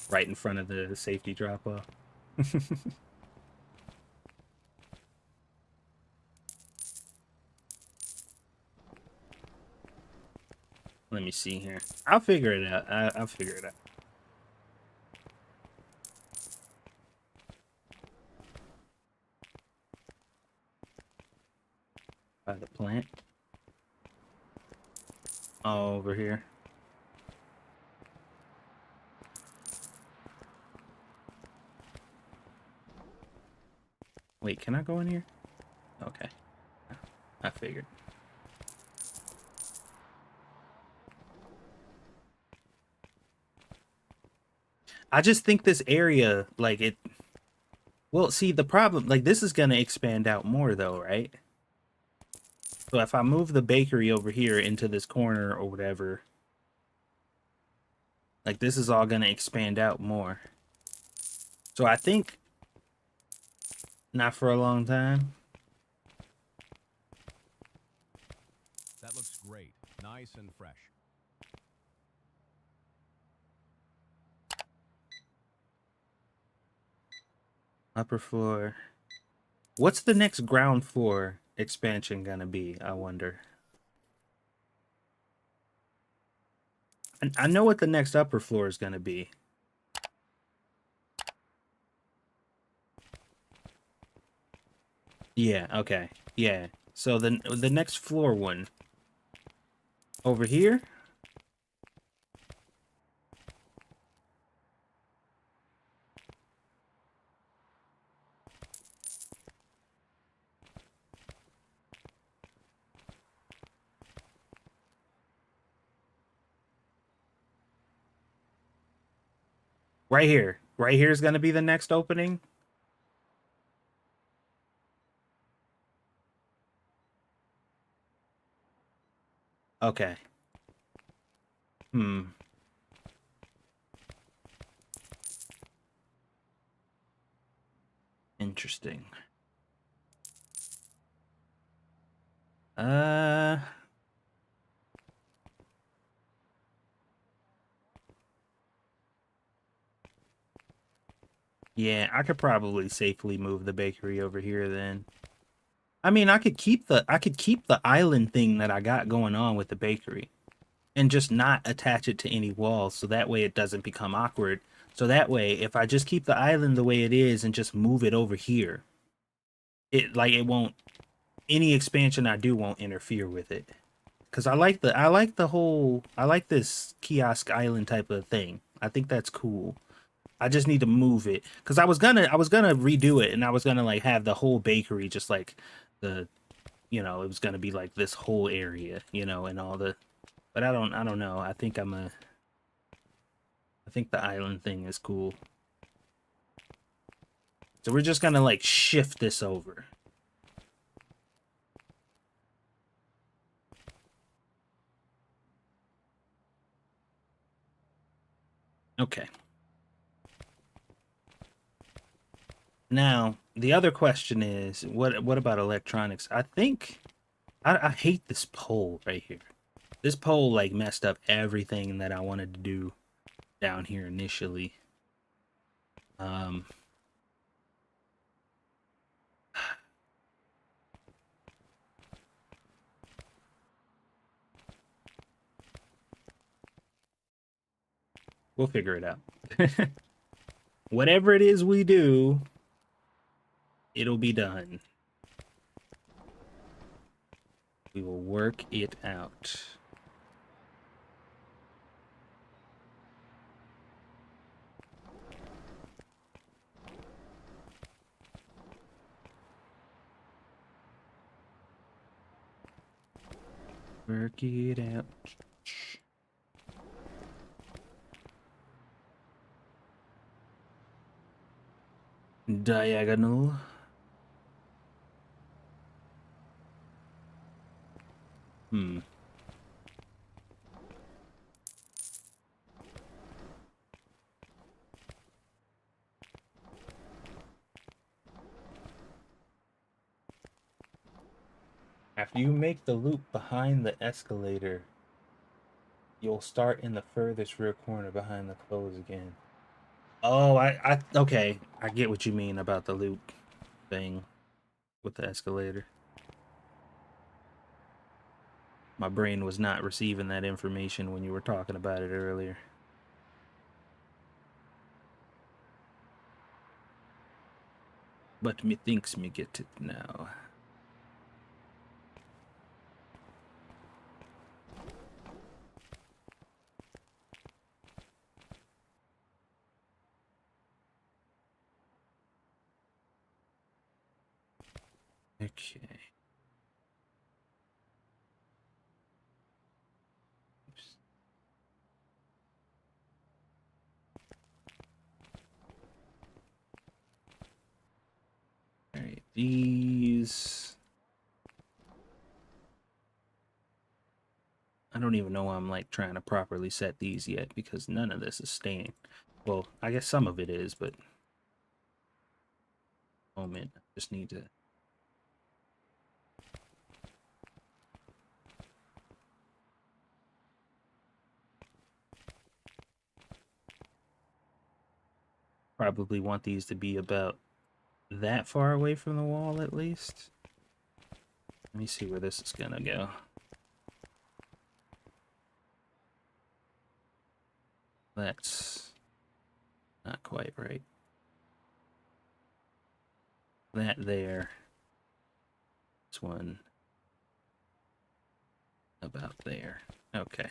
Speaker 1: Right in front of the safety drop-off. Let me see here. I'll figure it out. I'll figure it out. By the plant. Oh, over here. Wait, can I go in here? Okay. I figured. I just think this area, like it... Well, see, the problem... Like, this is going to expand out more, though, right? So if I move the bakery over here into this corner or whatever... Like, this is all going to expand out more. So I think... Not for a long time.
Speaker 3: that looks great. Nice and fresh.
Speaker 1: Upper floor. What's the next ground floor expansion gonna be, I wonder? I know what the next upper floor is gonna be. Yeah, okay. Yeah. So the next floor one. Over here? Right here. Right here is gonna be the next opening. Okay. Hmm. Interesting. Uh... Yeah, I could probably safely move the bakery over here then. I mean, I could keep the island thing that I got going on with the bakery and just not attach it to any walls so that way it doesn't become awkward. So that way if I just keep the island the way it is and just move it over here, it won't any expansion I do won't interfere with it. Cuz I like the whole I like this kiosk island type of thing. I think that's cool. I just need to move it because I was gonna redo it, and I was gonna like have the whole bakery just like the it was gonna be like this whole area, and all the. But I don't know. I think the island thing is cool. So we're just gonna like shift this over. Okay. Now, the other question is, what about electronics? I think I hate this pole right here. This pole like messed up everything that I wanted to do down here initially. Um, we'll figure it out. Whatever it is we do, it'll be done. We will work it out. Work it out. Diagonal. Hmm. After you make the loop behind the escalator, you'll start in the furthest rear corner behind the clothes again. Oh, okay. I get what you mean about the loop thing with the escalator. My brain was not receiving that information when you were talking about it earlier. But me thinks me get it now. Okay. Oops. All right, these. I don't even know why I'm like trying to properly set these yet because none of this is staying. Well, I guess some of it is, but moment, I just need to. Probably want these to be about that far away from the wall at least. Let me see where this is gonna go. That's not quite right. That there. This one about there. Okay.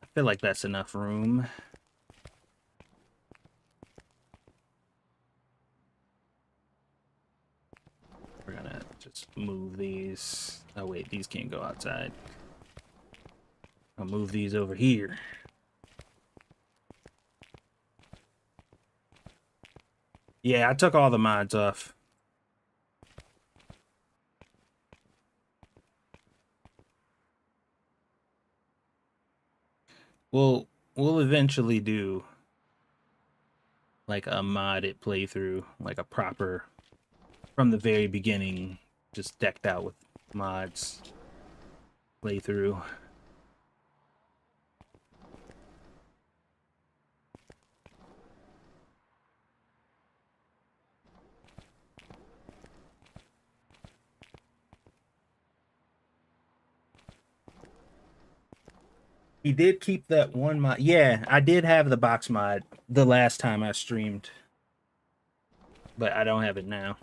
Speaker 1: I feel like that's enough room. We're gonna just move these. Oh wait, these can't go outside. I'll move these over here. Yeah, I took all the mods off. We'll eventually do like a modded playthrough, like a proper from the very beginning, just decked out with mods playthrough. He did keep that one mod. Yeah, I did have the box mod the last time I streamed, but I don't have it now.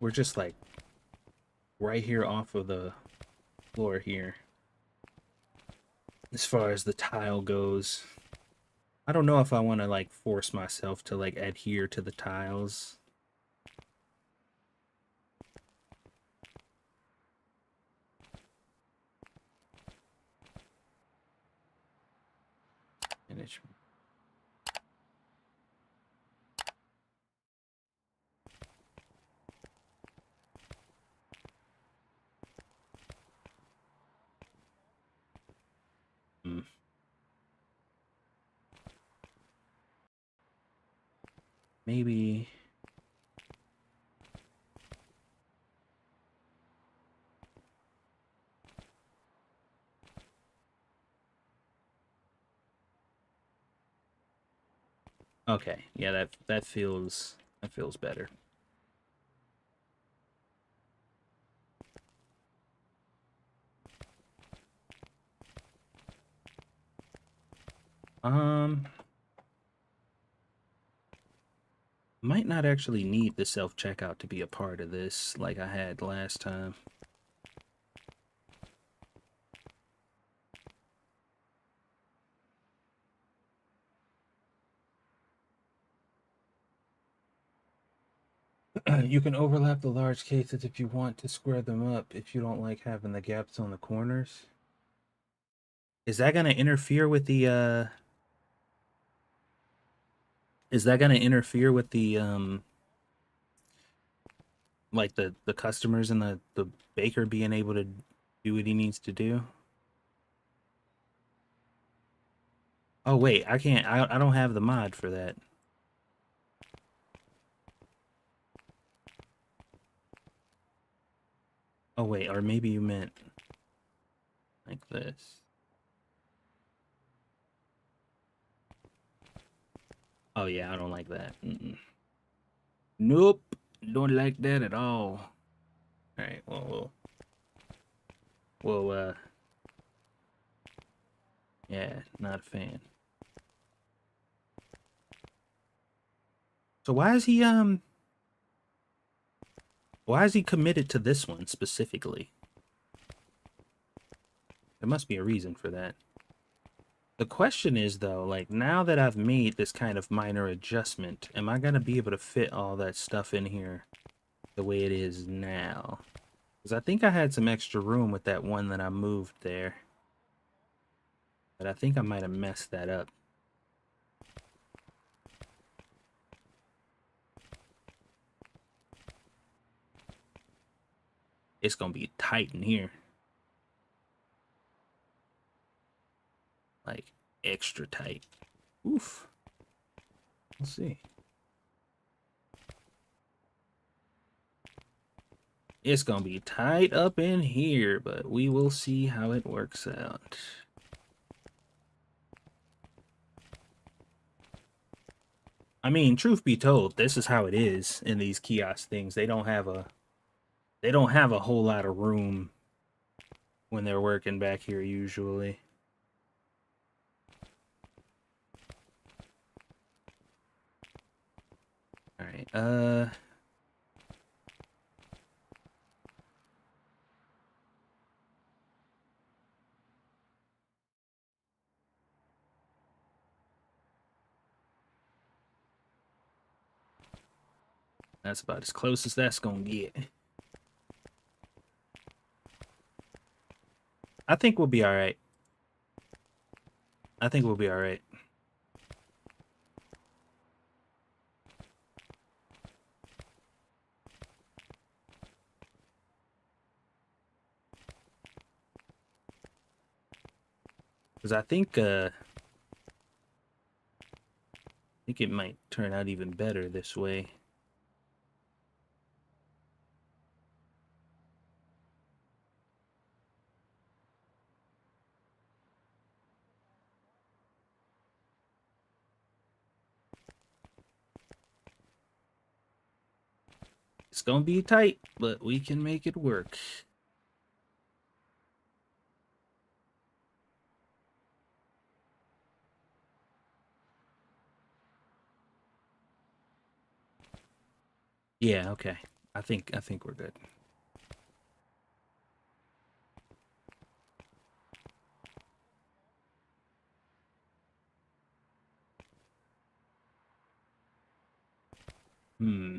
Speaker 1: we're just like right here off of the floor here. As far as the tile goes, I don't know if I want to like force myself to like adhere to the tiles. And it's mm, maybe. Okay, yeah, that feels better. Um, might not actually need the self-checkout to be a part of this like I had last time. You can overlap the large cases if you want to square them up if you don't like having the gaps on the corners. Is that going to interfere with the is that going to interfere with the like the customers and the baker being able to do what he needs to do? Oh wait, I can't. I don't have the mod for that. Oh wait, or maybe you meant like this. Oh yeah, I don't like that. Nope, don't like that at all. All right, well, yeah, not a fan. So why is he committed to this one specifically? There must be a reason for that. The question is though, like now that I've made this kind of minor adjustment, am I gonna be able to fit all that stuff in here the way it is now? Because I think I had some extra room with that one that I moved there. But I think I might have messed that up. It's gonna be tight in here. Like, extra tight. Oof. Let's see. It's gonna be tight up in here, but we will see how it works out. I mean, truth be told, this is how it is in these kiosk things. They don't have a whole lot of room when they're working back here usually. All right. That's about as close as that's gonna get. I think we'll be all right. I think we'll be all right. Because I think it might turn out even better this way. It's gonna be tight, but we can make it work. Yeah, okay. I think we're good. Hmm.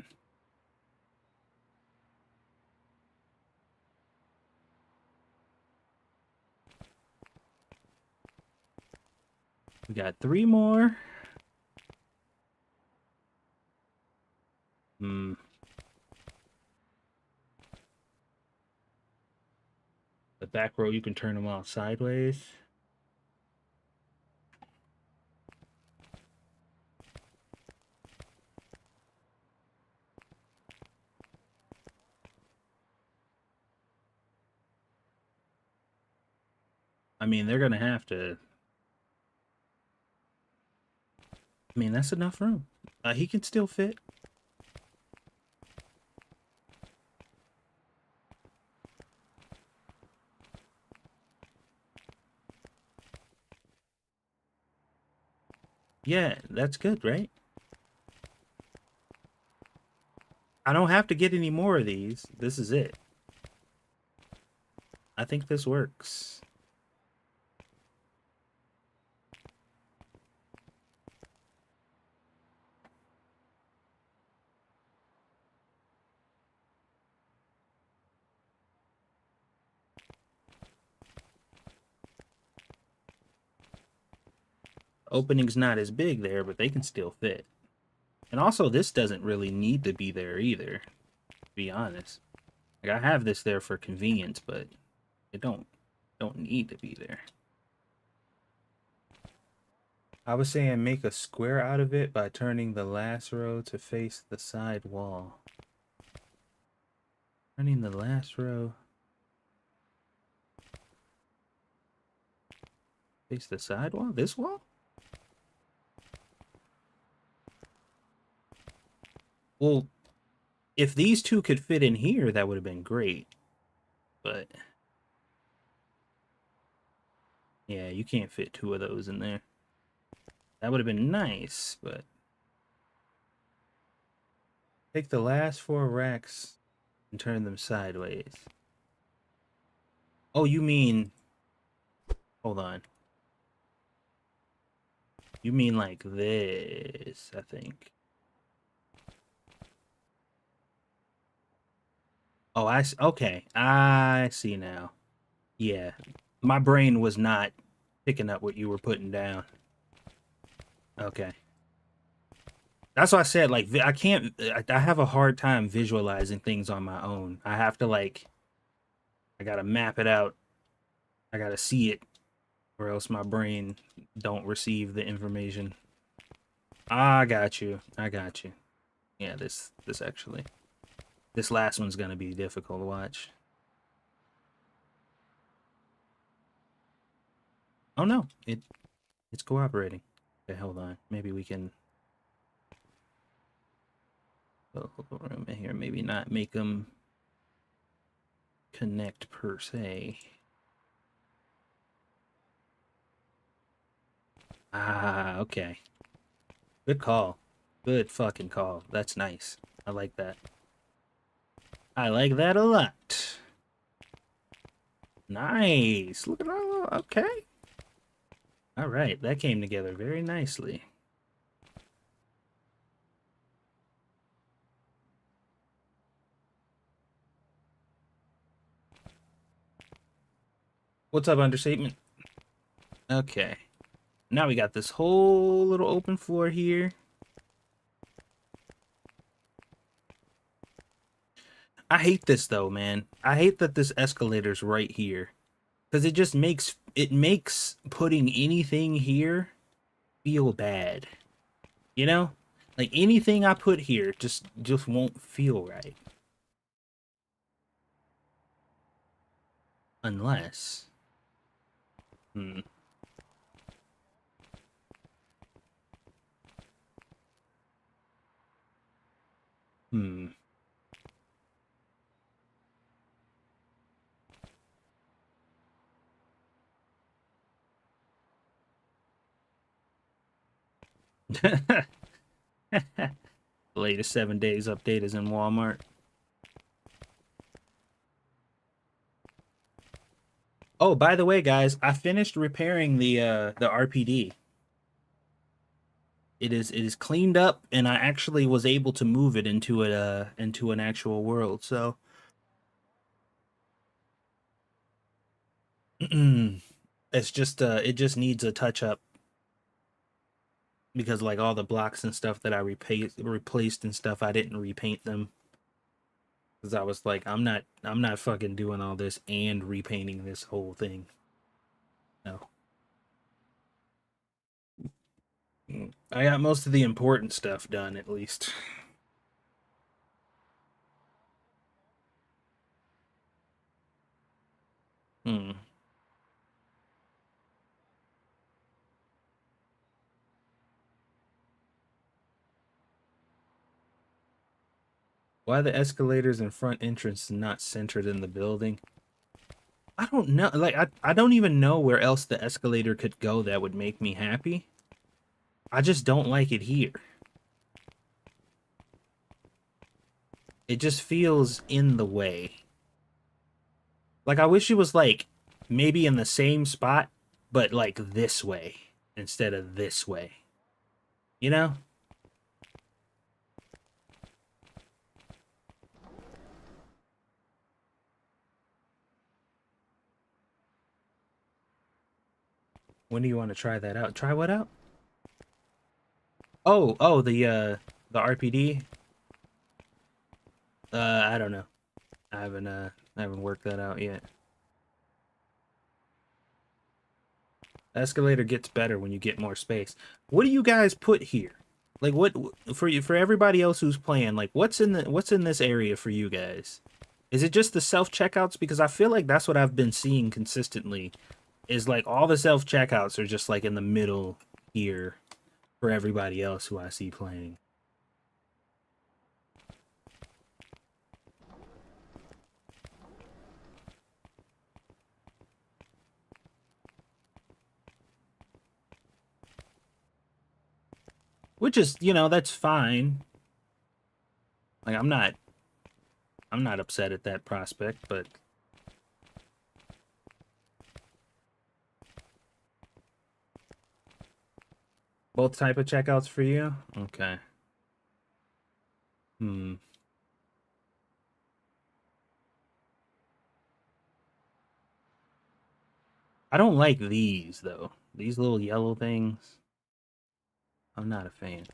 Speaker 1: We got 3 more. Hmm. The back row, you can turn them all sideways. I mean, they're gonna have to. I mean, that's enough room. He can still fit. Yeah, that's good, right? I don't have to get any more of these. This is it. I think this works. Opening's not as big there, but they can still fit. And also, this doesn't really need to be there either, to be honest. Like, I have this there for convenience, but it don't need to be there. I was saying make a square out of it by turning the last row to face the side wall. Turning the last row face the side wall? This wall? Well, if these two could fit in here, that would have been great. But yeah, you can't fit 2 of those in there. That would have been nice, but take the last 4 racks and turn them sideways. Oh, you mean... Hold on. You mean like this, I think. Oh, okay. I see now. Yeah. My brain was not picking up what you were putting down. Okay. That's why I said, like, I can't... I have a hard time visualizing things on my own. I have to, like... I gotta map it out. I gotta see it, or else my brain don't receive the information. I got you. I got you. Yeah, this actually... This last one's gonna be difficult to watch. Oh no, it's cooperating. Okay, hold on. Maybe we can put a little room in here. Maybe not make them connect per se. Ah, okay. Good call. Good fucking call. That's nice. I like that. I like that a lot. Nice. Look at all. Okay. All right. That came together very nicely. What's up, understatement? Okay. Now we got this whole little open floor here. I hate this though, man. I hate that this escalator's right here. Because it makes putting anything here feel bad. You know? Like anything I put here just won't feel right. Unless. Hmm. Hmm. Latest 7 days update is in Walmart. Oh, by the way, guys, I finished repairing the RPD. It is cleaned up, and I actually was able to move it into an actual world. So it's just it just needs a touch up because like all the blocks and stuff that I replaced and stuff, I didn't repaint them because I was like, I'm not fucking doing all this and repainting this whole thing. No. I got most of the important stuff done at least. Hmm. Why the escalators and front entrance not centered in the building? I don't know. Like I don't even know where else the escalator could go that would make me happy. I just don't like it here. It just feels in the way. Like I wish it was like maybe in the same spot, but like this way instead of this way. You know? When do you want to try that out? Try what out? Oh, the RPD. I don't know. I haven't worked that out yet. Escalator gets better when you get more space. What do you guys put here? Like what for you for everybody else who's playing, like what's in this area for you guys? Is it just the self checkouts? Because I feel like that's what I've been seeing consistently. Is like all the self checkouts are just like in the middle here for everybody else who I see playing. Which is, that's fine. Like I'm not upset at that prospect, but both type of checkouts for you? Okay. Hmm. I don't like these though. These little yellow things. I'm not a fan.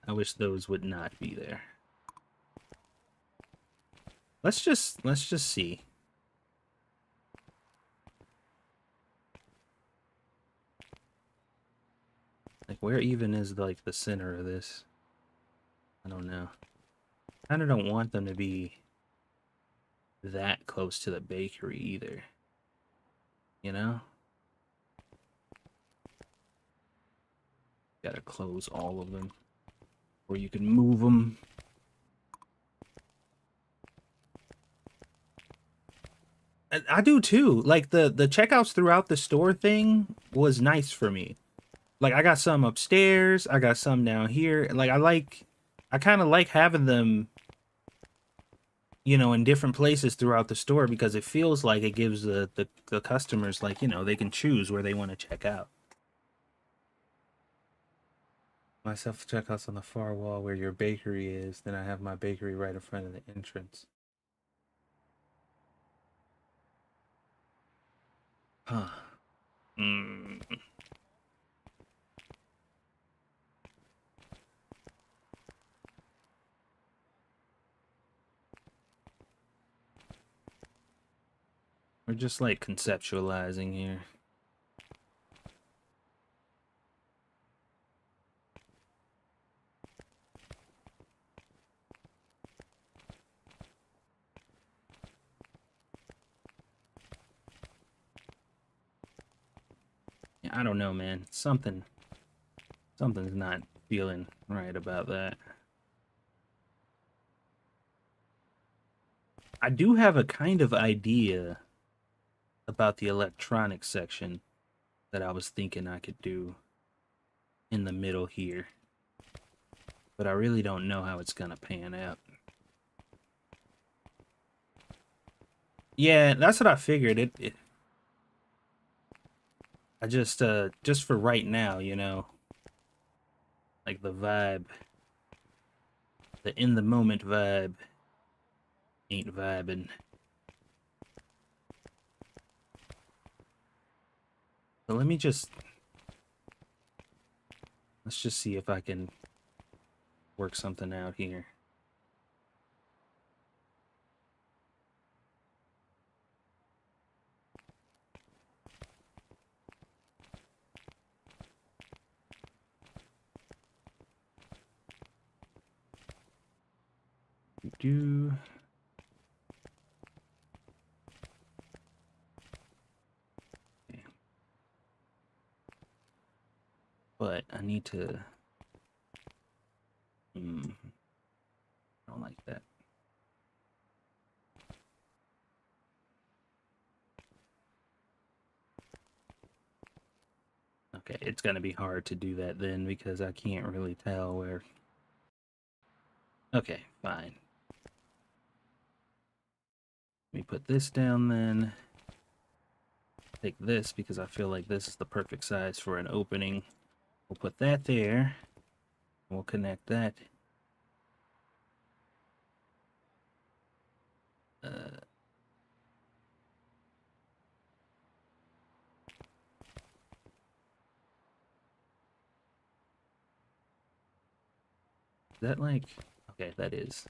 Speaker 1: I wish those would not be there. Let's just see. Like where even is like the center of this? I don't know. I kind of don't want them to be that close to the bakery either. You know? Gotta close all of them. Or you can move them. I do too. Like the checkouts throughout the store thing was nice for me. Like I got some upstairs, I got some down here. Like I kind of like having them, in different places throughout the store because it feels like it gives the customers like, they can choose where they want to check out. My self checkout's on the far wall where your bakery is. Then I have my bakery right in front of the entrance. Huh. Mm. We're just like conceptualizing here. Yeah, I don't know, man. Something's not feeling right about that. I do have a kind of idea about the electronics section that I was thinking I could do in the middle here. But I really don't know how it's gonna pan out. Yeah, that's what I figured. I just for right now, you know, like the vibe, the in the moment vibe ain't vibing. So let's just see if I can work something out here. Do but I need to. I don't like that. Okay, it's gonna be hard to do that then because I can't really tell where. Okay, fine. Let me put this down then. Take this because I feel like this is the perfect size for an opening. We'll put that there. We'll connect that. Uh, is that like... Okay, that is.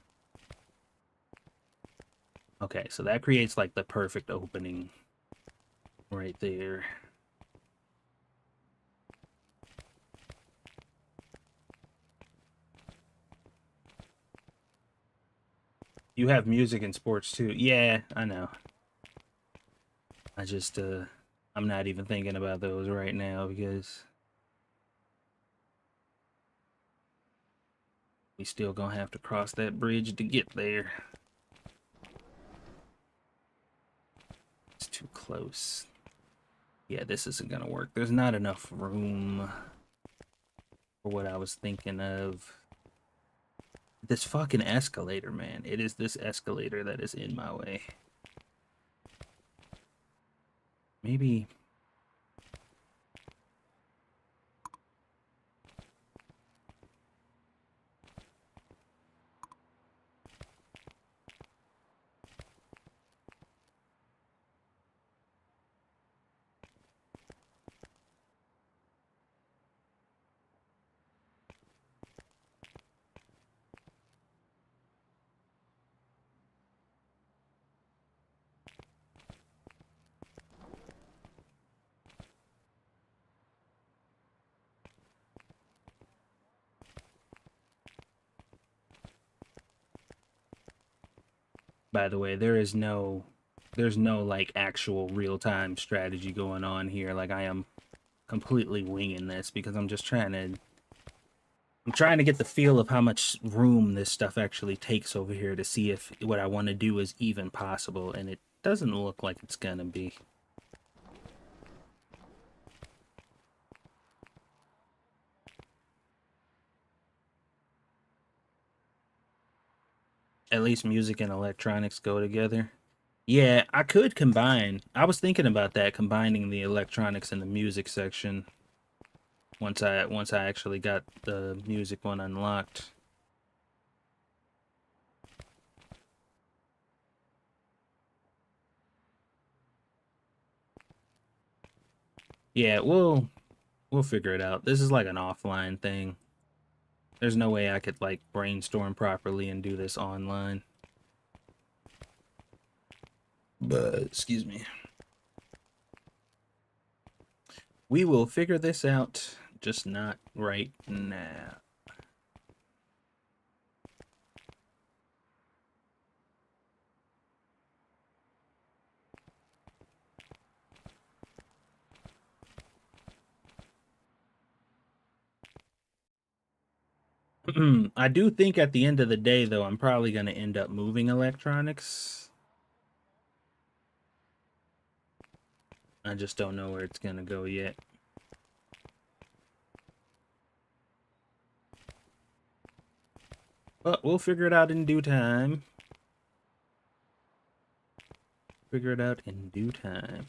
Speaker 1: Okay, so that creates like the perfect opening right there. You have music and sports too. Yeah, I know. I just I'm not even thinking about those right now because we still gonna have to cross that bridge to get there. It's too close. Yeah, this isn't gonna work. There's not enough room for what I was thinking of. This fucking escalator, man. It is this escalator that is in my way. Maybe... By the way, there's no like actual real-time strategy going on here. Like I am completely winging this because I'm trying to get the feel of how much room this stuff actually takes over here to see if what I want to do is even possible, and it doesn't look like it's gonna be. At least music and electronics go together. Yeah, I could combine. I was thinking about that, combining the electronics and the music section once I actually got the music one unlocked. Yeah, we'll figure it out. This is like an offline thing. There's no way I could like brainstorm properly and do this online. But excuse me. We will figure this out, just not right now. I do think at the end of the day, though, I'm probably going to end up moving electronics. I just don't know where it's going to go yet. But we'll figure it out in due time. Figure it out in due time.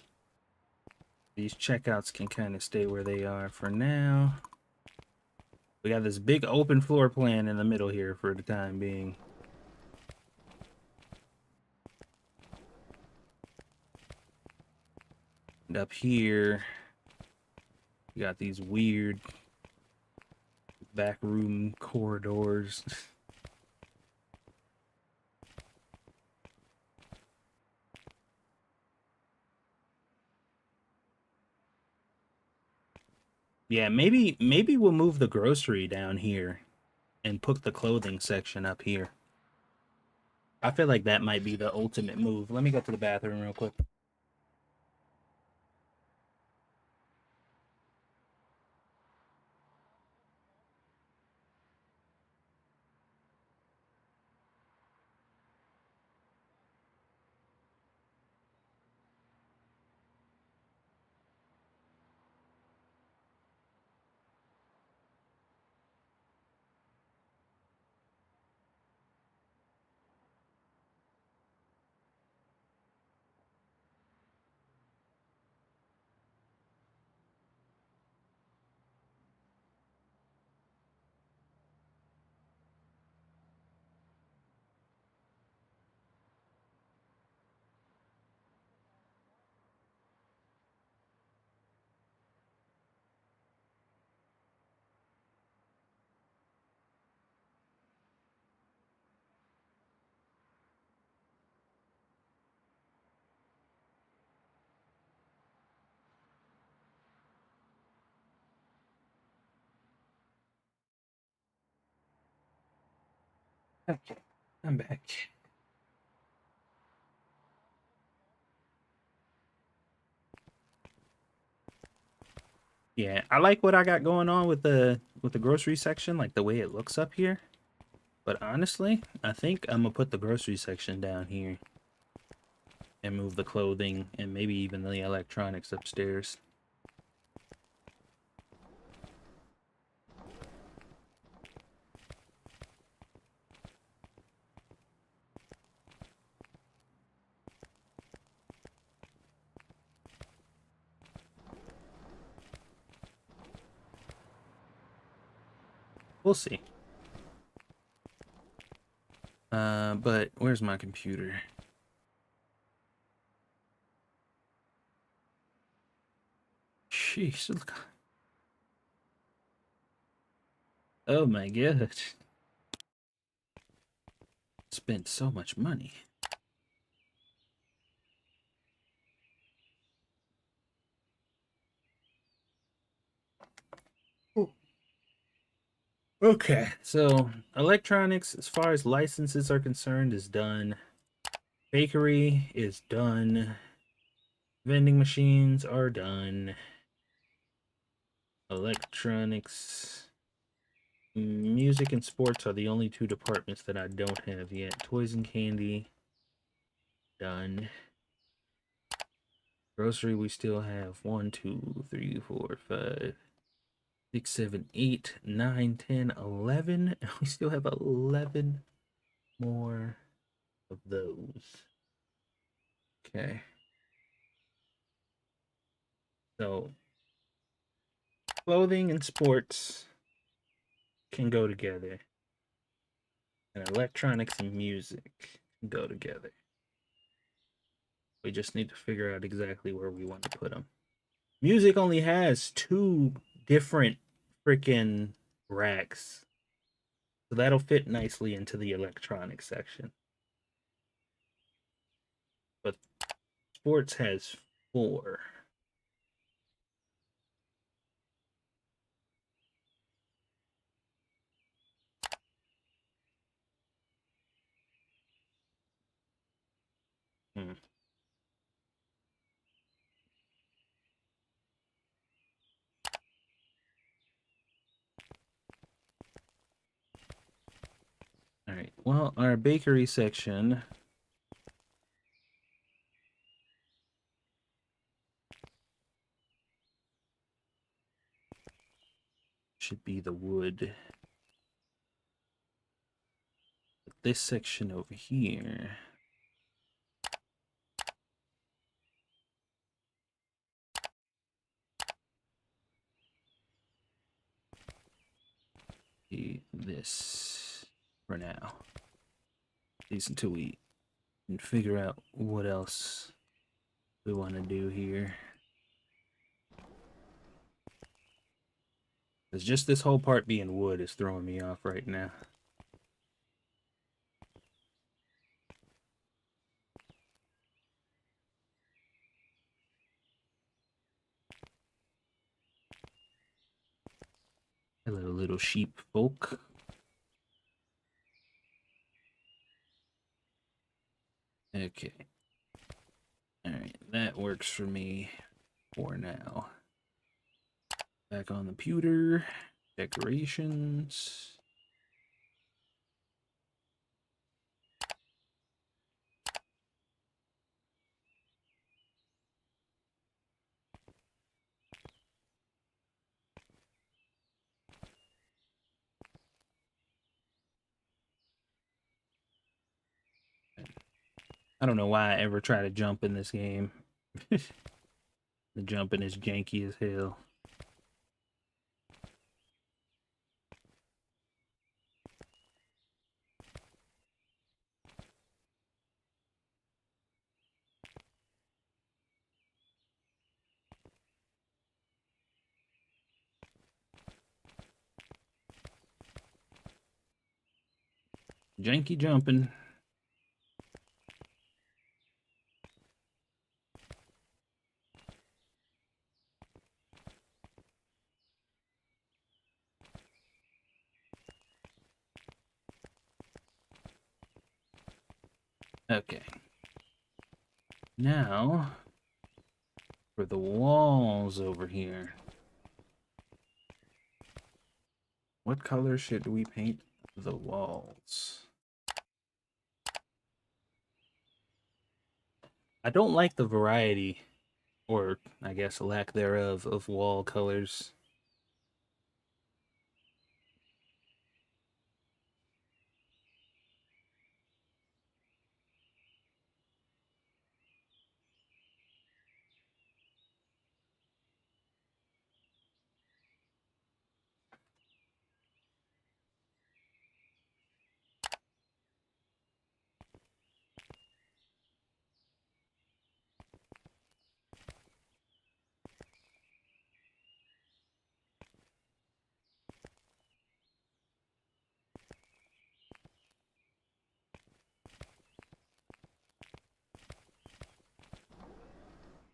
Speaker 1: These checkouts can kind of stay where they are for now. We got this big open floor plan in the middle here for the time being. And up here, we got these weird back room corridors. Yeah, maybe we'll move the grocery down here and put the clothing section up here. I feel like that might be the ultimate move. Let me go to the bathroom real quick. Okay, I'm back. Yeah, I like what I got going on with the grocery section, like the way it looks up here. But honestly, I think I'm gonna put the grocery section down here and move the clothing and maybe even the electronics upstairs. We'll see. But where's my computer? Sheesh, look. Oh my god. Spent so much money. Okay, so electronics, as far as licenses are concerned, is done. Bakery is done. Vending machines are done. Electronics, music, and sports are the only two departments that I don't have yet. Toys and candy, done. Grocery, we still have 1, 2, 3, 4, 5, 6, 7, 8, 9, 10, 11. We still have 11 more of those. Okay. So, clothing and sports can go together, and electronics and music can go together. We just need to figure out exactly where we want to put them. Music only has 2 different freaking racks, so that'll fit nicely into the electronics section. But sports has 4. Hmm. All right. Well, our bakery section should be the wood. But this section over here say this for now. At least until we can figure out what else we want to do here. It's just this whole part being wood is throwing me off right now. Hello, little sheep folk. Okay. Alright, that works for me for now. Back on the pewter. Decorations. I don't know why I ever try to jump in this game. The jumping is janky as hell. Janky jumping. Okay. Now, for the walls over here. What color should we paint the walls? I don't like the variety, or I guess lack thereof, of wall colors.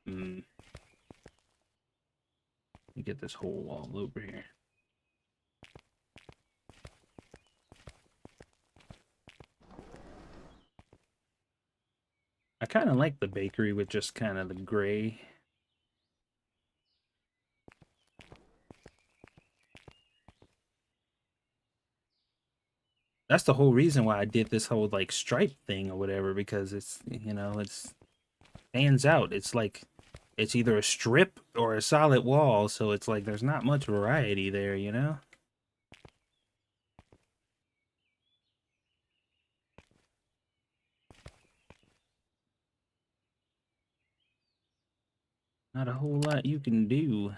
Speaker 1: Hmm. Let me get this whole wall over here. I kind of like the bakery with just kind of the gray. That's the whole reason why I did this whole like stripe thing or whatever, because it's, you know, it's stands out. It's like it's either a strip or a solid wall, so it's like there's not much variety there, you know? Not a whole lot you can do.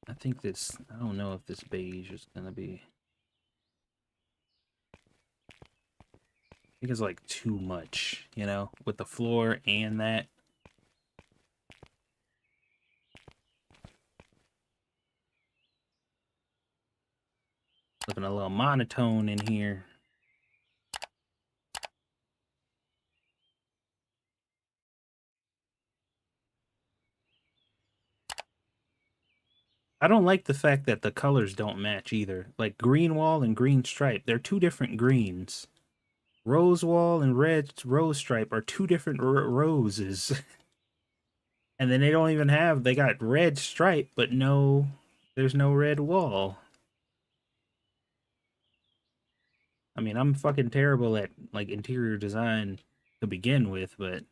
Speaker 1: I think this, I don't know if this beige is gonna be, I think it's like too much, you know, with the floor and that. Looking a little monotone in here. I don't like the fact that the colors don't match either. Like green wall and green stripe, they're two different greens. Rose wall and red rose stripe are two different roses. And then they don't even have, they got red stripe, but no, there's no red wall. I mean, I'm fucking terrible at like interior design to begin with, but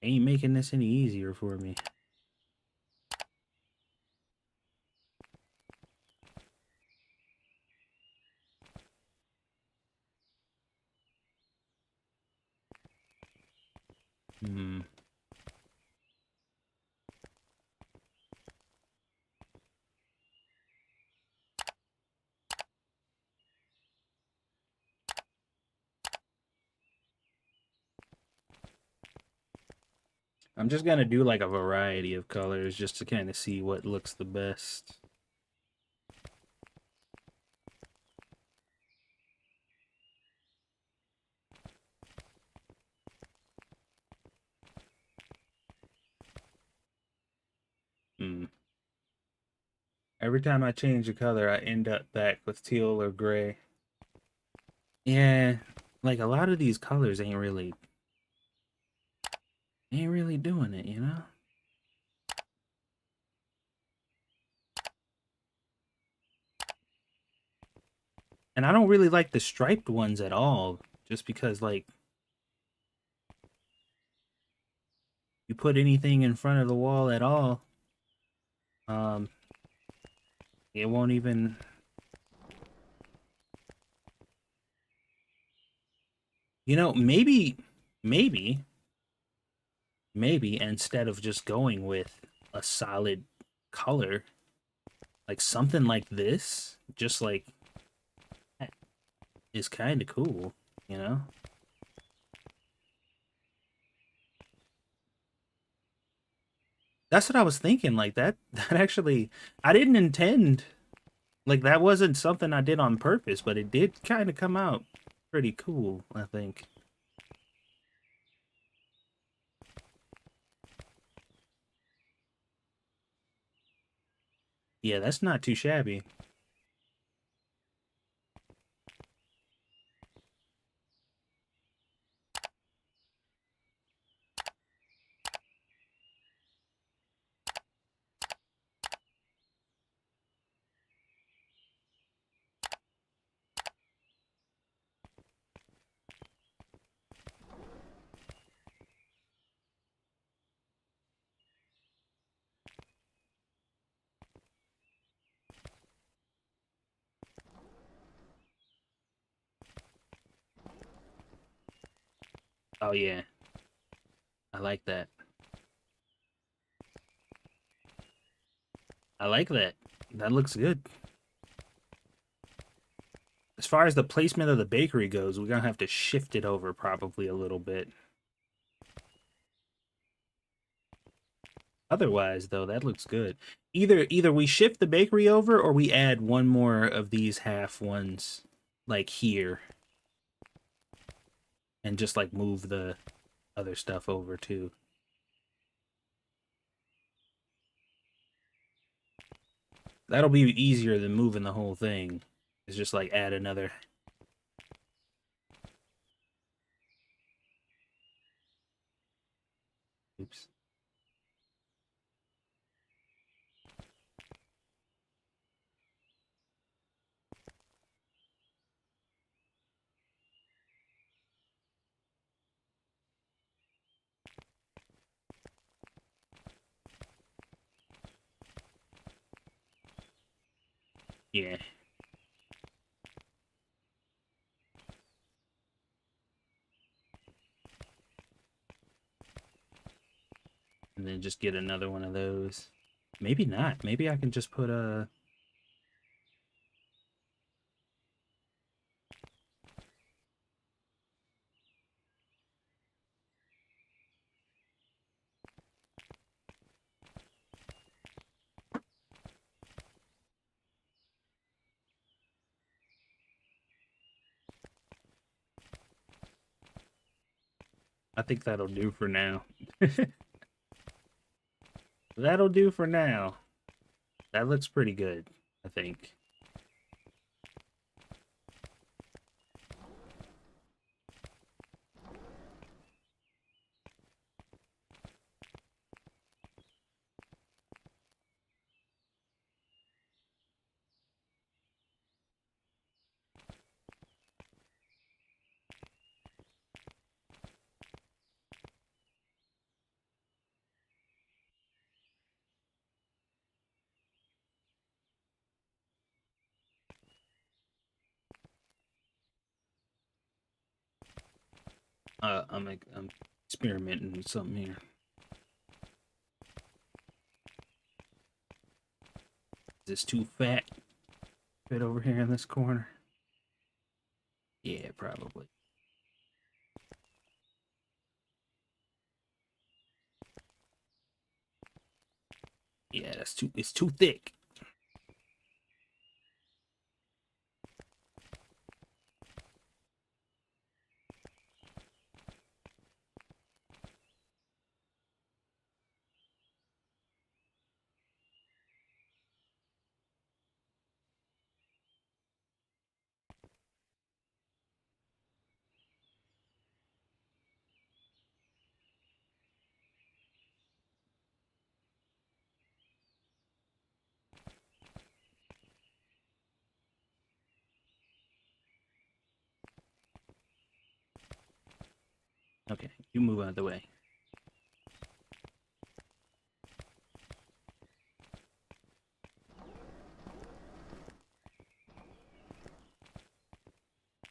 Speaker 1: ain't making this any easier for me. Hmm. I'm just gonna do like a variety of colors just to kind of see what looks the best. Hmm. Every time I change the color, I end up back with teal or gray. Yeah, like a lot of these colors ain't really doing it, you know? And I don't really like the striped ones at all, just because like you put anything in front of the wall at all, um, it won't even. You know, maybe, maybe instead of just going with a solid color, like something like this, just like is kind of cool, you know? That's what I was thinking. Like that, that actually, I didn't intend, like that wasn't something I did on purpose, but it did kind of come out pretty cool, I think. Yeah, that's not too shabby. Oh yeah, I like that. I like that. That looks good. As far as the placement of the bakery goes, we're gonna have to shift it over probably a little bit. Otherwise, though, that looks good. Either we shift the bakery over or we add one more of these half ones like here and just like move the other stuff over too. That'll be easier than moving the whole thing. It's just like add another. Oops. Yeah. And then just get another one of those. Maybe not. Maybe I can just put a. I think that'll do for now. That'll do for now. That looks pretty good, I think. I'm experimenting with something here. Is this too fat? Fit over here in this corner? Yeah, probably. Yeah, it's too thick. Okay, you move out of the way.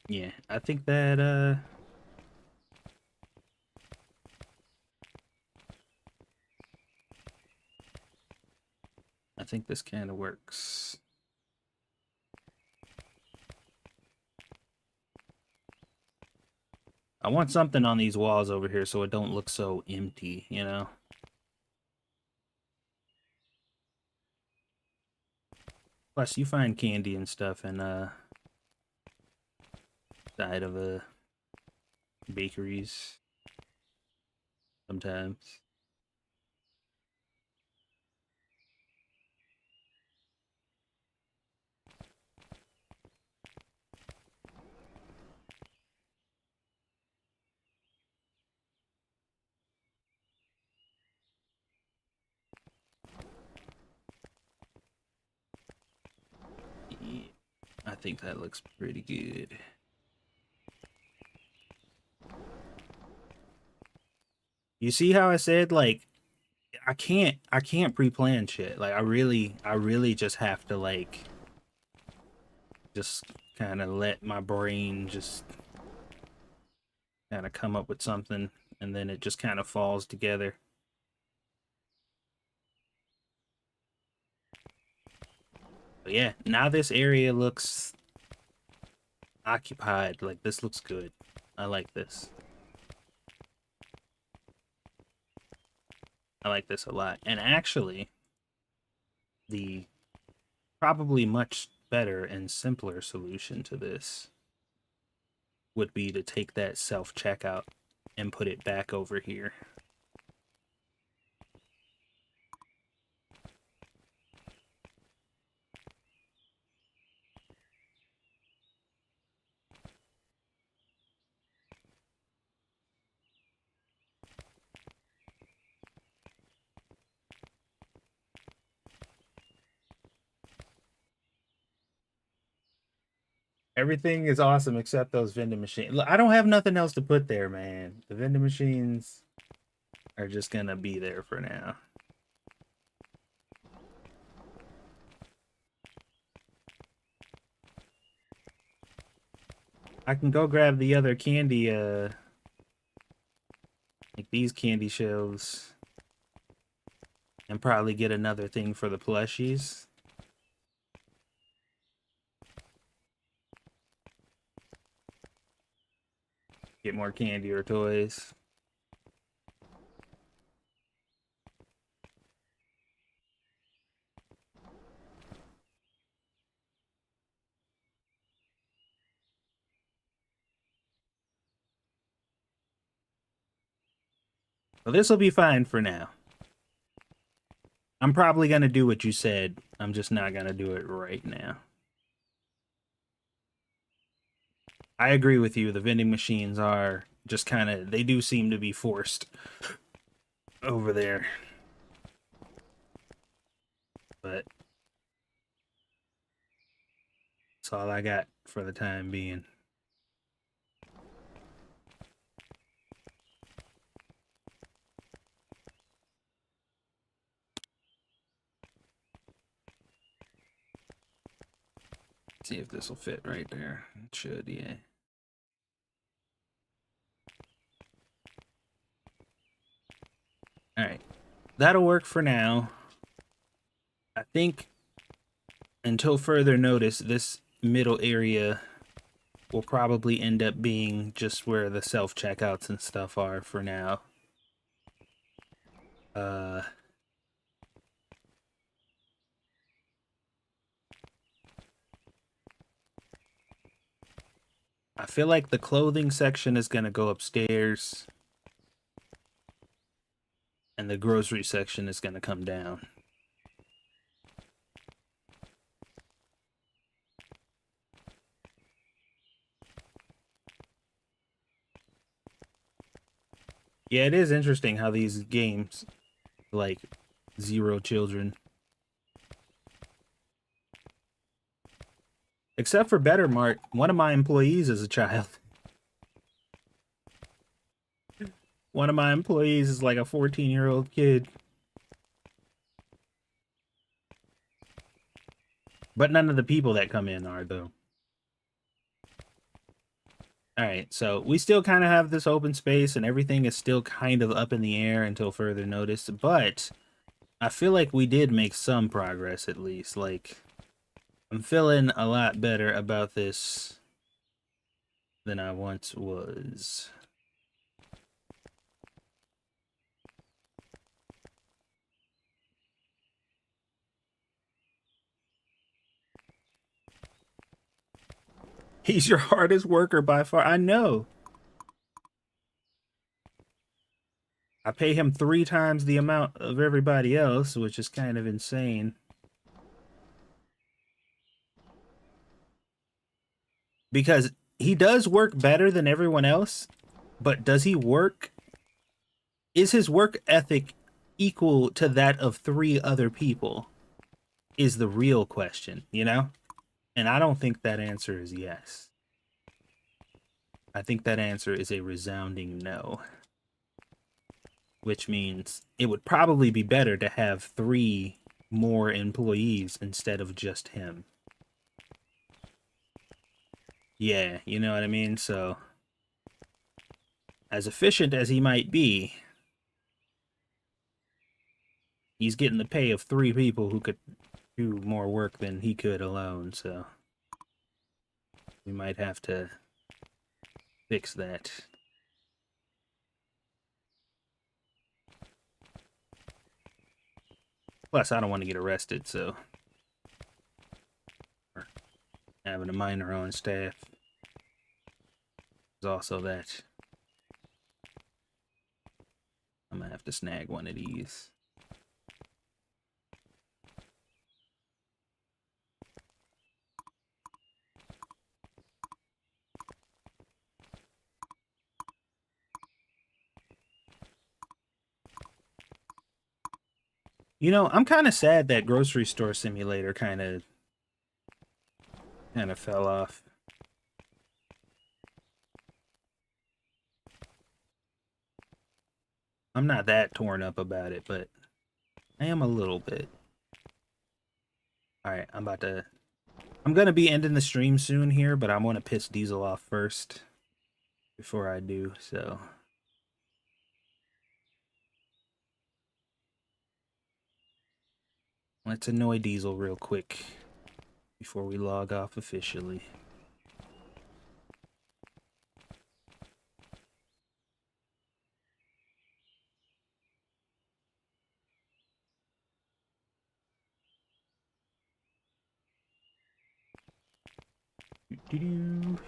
Speaker 1: Yeah, I think that I think this kind of works. I want something on these walls over here so it don't look so empty, you know? Plus, you find candy and stuff in side of bakeries sometimes. Yeah, I think that looks pretty good. You see how I said like I can't pre-plan shit. Like I really just have to like just kind of let my brain just kind of come up with something and then it just kind of falls together. But yeah, now this area looks occupied. Like this looks good. I like this. I like this a lot. And actually, the probably much better and simpler solution to this would be to take that self-checkout and put it back over here. Everything is awesome except those vending machines. I don't have nothing else to put there, man. The vending machines are just gonna be there for now. I can go grab the other candy, like these candy shells, and probably get another thing for the plushies. Get more candy or toys. Well, this will be fine for now. I'm probably gonna do what you said. I'm just not gonna do it right now. I agree with you. The vending machines are just kind of, they do seem to be forced over there. But that's all I got for the time being. See if this will fit right there. It should, yeah. All right. That'll work for now. I think until further notice, this middle area will probably end up being just where the self-checkouts and stuff are for now. I feel like the clothing section is gonna go upstairs, and the grocery section is gonna come down. Yeah, it is interesting how these games, like, 0 children. Except for Better Mart, one of my employees is a child. One of my employees is like a 14-year-old kid. But none of the people that come in are, though. Alright, so we still kind of have this open space and everything is still kind of up in the air until further notice, but I feel like we did make some progress at least. Like, I'm feeling a lot better about this than I once was. He's your hardest worker by far. I know. I pay him 3 times the amount of everybody else, which is kind of insane. Because he does work better than everyone else, but does he work? Is his work ethic equal to that of 3 other people? Is the real question, you know? And I don't think that answer is yes. I think that answer is a resounding no. Which means it would probably be better to have 3 more employees instead of just him. Yeah, you know what I mean? So, as efficient as he might be, he's getting the pay of 3 people who could do more work than he could alone, so we might have to fix that. Plus, I don't want to get arrested, so having a minor on staff is also that. I'm gonna have to snag one of these. You know, I'm kind of sad that Grocery Store Simulator kind of fell off. I'm not that torn up about it, but I am a little bit. All right, I'm gonna be ending the stream soon here, but I'm gonna piss Diesel off first before I do, so. Let's annoy Diesel real quick before we log off officially. Doo-doo-doo.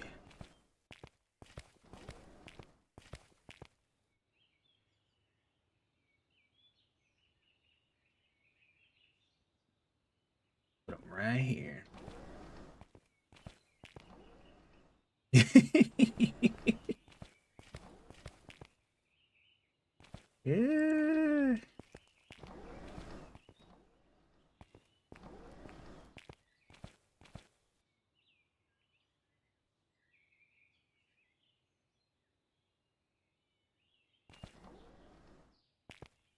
Speaker 1: Put them right here. Yeah.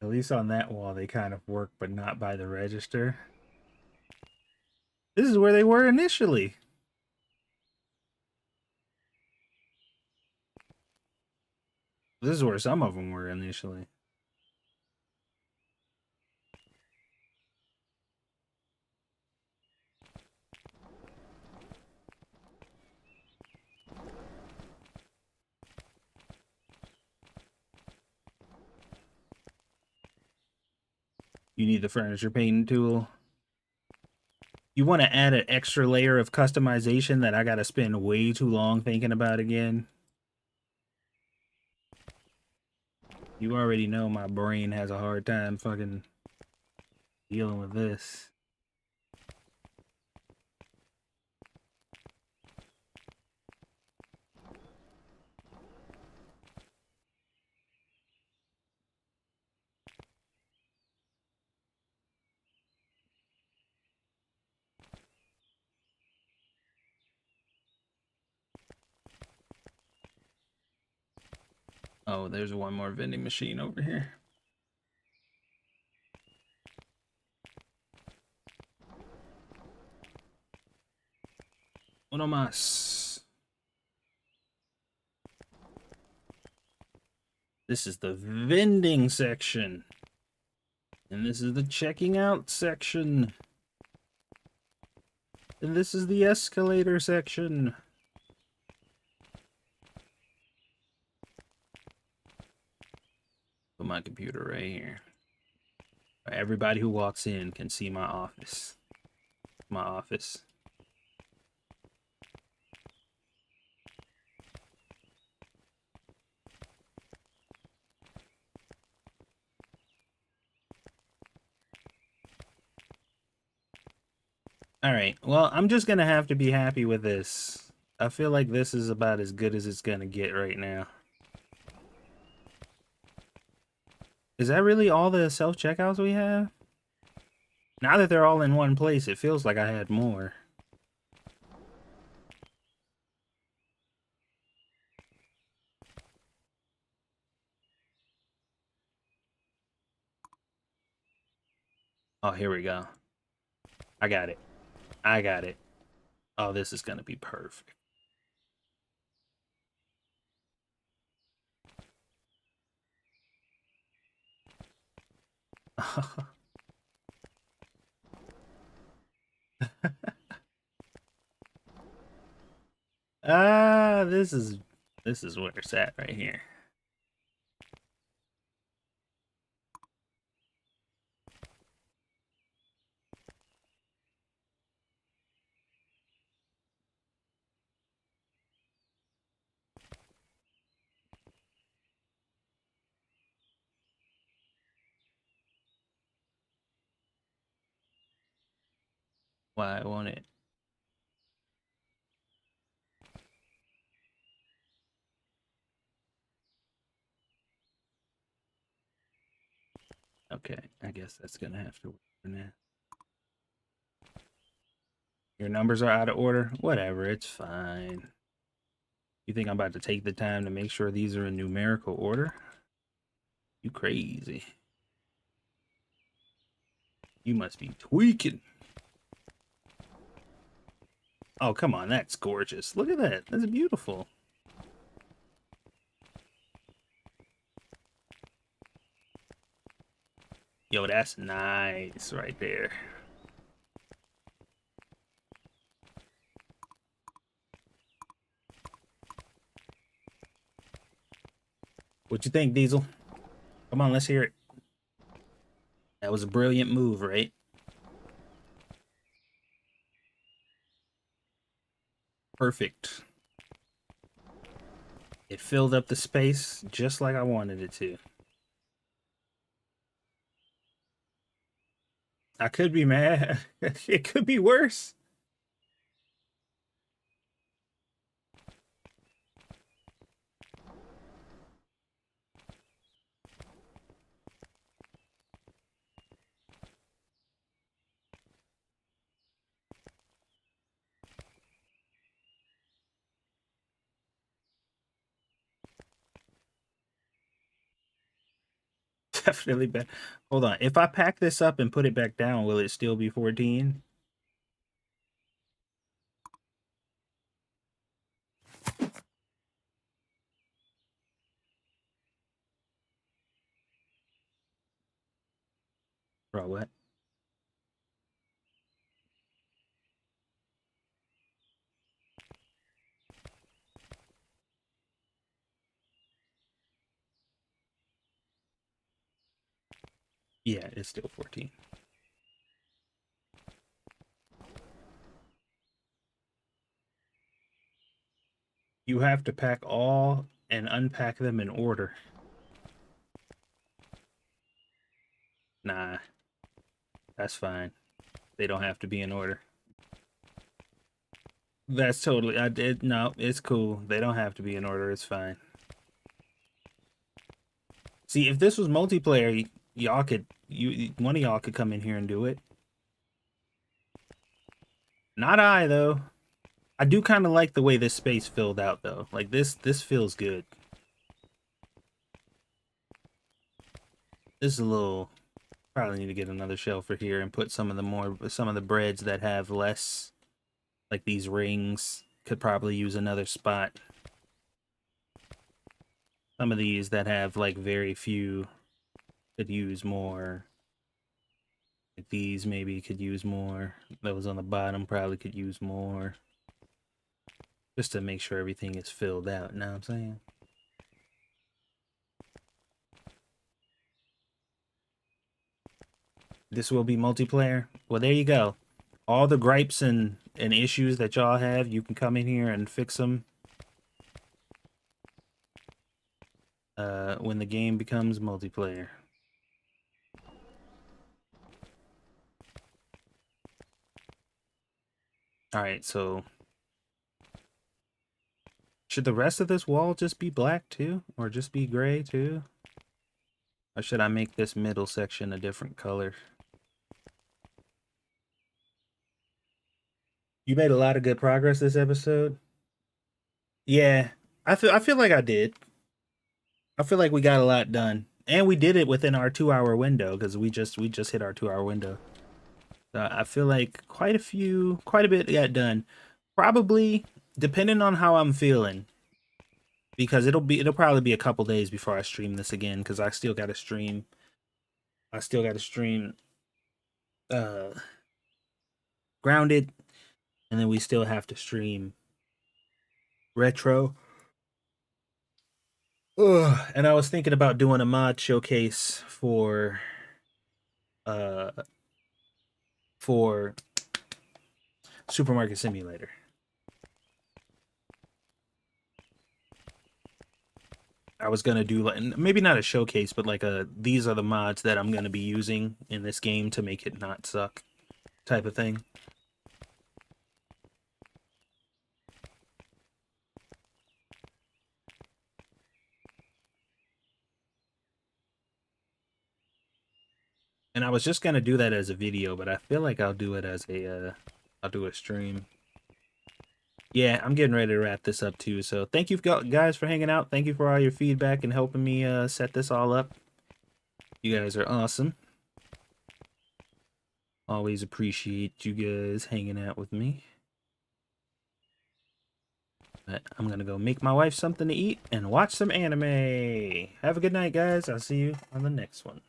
Speaker 1: At least on that wall, they kind of work, but not by the register. This is where they were initially. This is where some of them were initially. You need the furniture painting tool. You want to add an extra layer of customization that I gotta spend way too long thinking about again? You already know my brain has a hard time fucking dealing with this. Oh, there's one more vending machine over here. Uno más. This is the vending section. And this is the checking out section. And this is the escalator section. Put my computer right here. Everybody who walks in can see my office. My office. Alright, well, I'm just gonna have to be happy with this. I feel like this is about as good as it's gonna get right now. Is that really all the self-checkouts we have? Now that they're all in one place, it feels like I had more. Oh, here we go. I got it. I got it. Oh, this is gonna be perfect. Ah, this is where it's at right here. Why won't it? Okay, I guess that's gonna have to work for now. Your numbers are out of order? Whatever, it's fine. You think I'm about to take the time to make sure these are in numerical order? You crazy. You must be tweaking. Oh, come on, that's gorgeous. Look at that. That's beautiful. Yo, that's nice right there. What you think, Diesel? Come on, let's hear it. That was a brilliant move, right? Perfect. It filled up the space just like I wanted it to. I could be mad. It could be worse. Definitely bad. Hold on. If I pack this up and put it back down, will it still be 14? Bro, what? Yeah, it's still 14. You have to pack all and unpack them in order. Nah, that's fine. They don't have to be in order. That's totally, I did, no, it's cool. They don't have to be in order, it's fine. See, if this was multiplayer, y'all could, one of y'all could come in here and do it. Not I, though. I do kind of like the way this space filled out, though. Like, this feels good. This is a little, probably need to get another shelf for here and put some of the breads that have less, like these rings, could probably use another spot. Some of these that have, like, very few could use more. Like these maybe could use more. Those on the bottom probably could use more. Just to make sure everything is filled out, you know what I'm saying? This will be multiplayer. Well, there you go. All the gripes and issues that y'all have, you can come in here and fix them. When the game becomes multiplayer. Alright, so should the rest of this wall just be black too? Or just be gray too? Or should I make this middle section a different color? You made a lot of good progress this episode. Yeah, I feel like I did. I feel like we got a lot done, and we did it within our 2-hour window because we just hit our 2-hour window. I feel like quite a bit got done. Probably depending on how I'm feeling, because it'll probably be a couple days before I stream this again because I still got to stream. Uh, Grounded, and then we still have to stream Retro. Ugh. And I was thinking about doing a mod showcase for Supermarket Simulator. I was gonna do like maybe not a showcase, but like these are the mods that I'm gonna be using in this game to make it not suck type of thing. And I was just gonna do that as a video, but I feel like I'll do it as I'll do a stream. Yeah, I'm getting ready to wrap this up too. So thank you guys for hanging out. Thank you for all your feedback and helping me set this all up. You guys are awesome. Always appreciate you guys hanging out with me. But I'm gonna go make my wife something to eat and watch some anime. Have a good night, guys. I'll see you on the next one.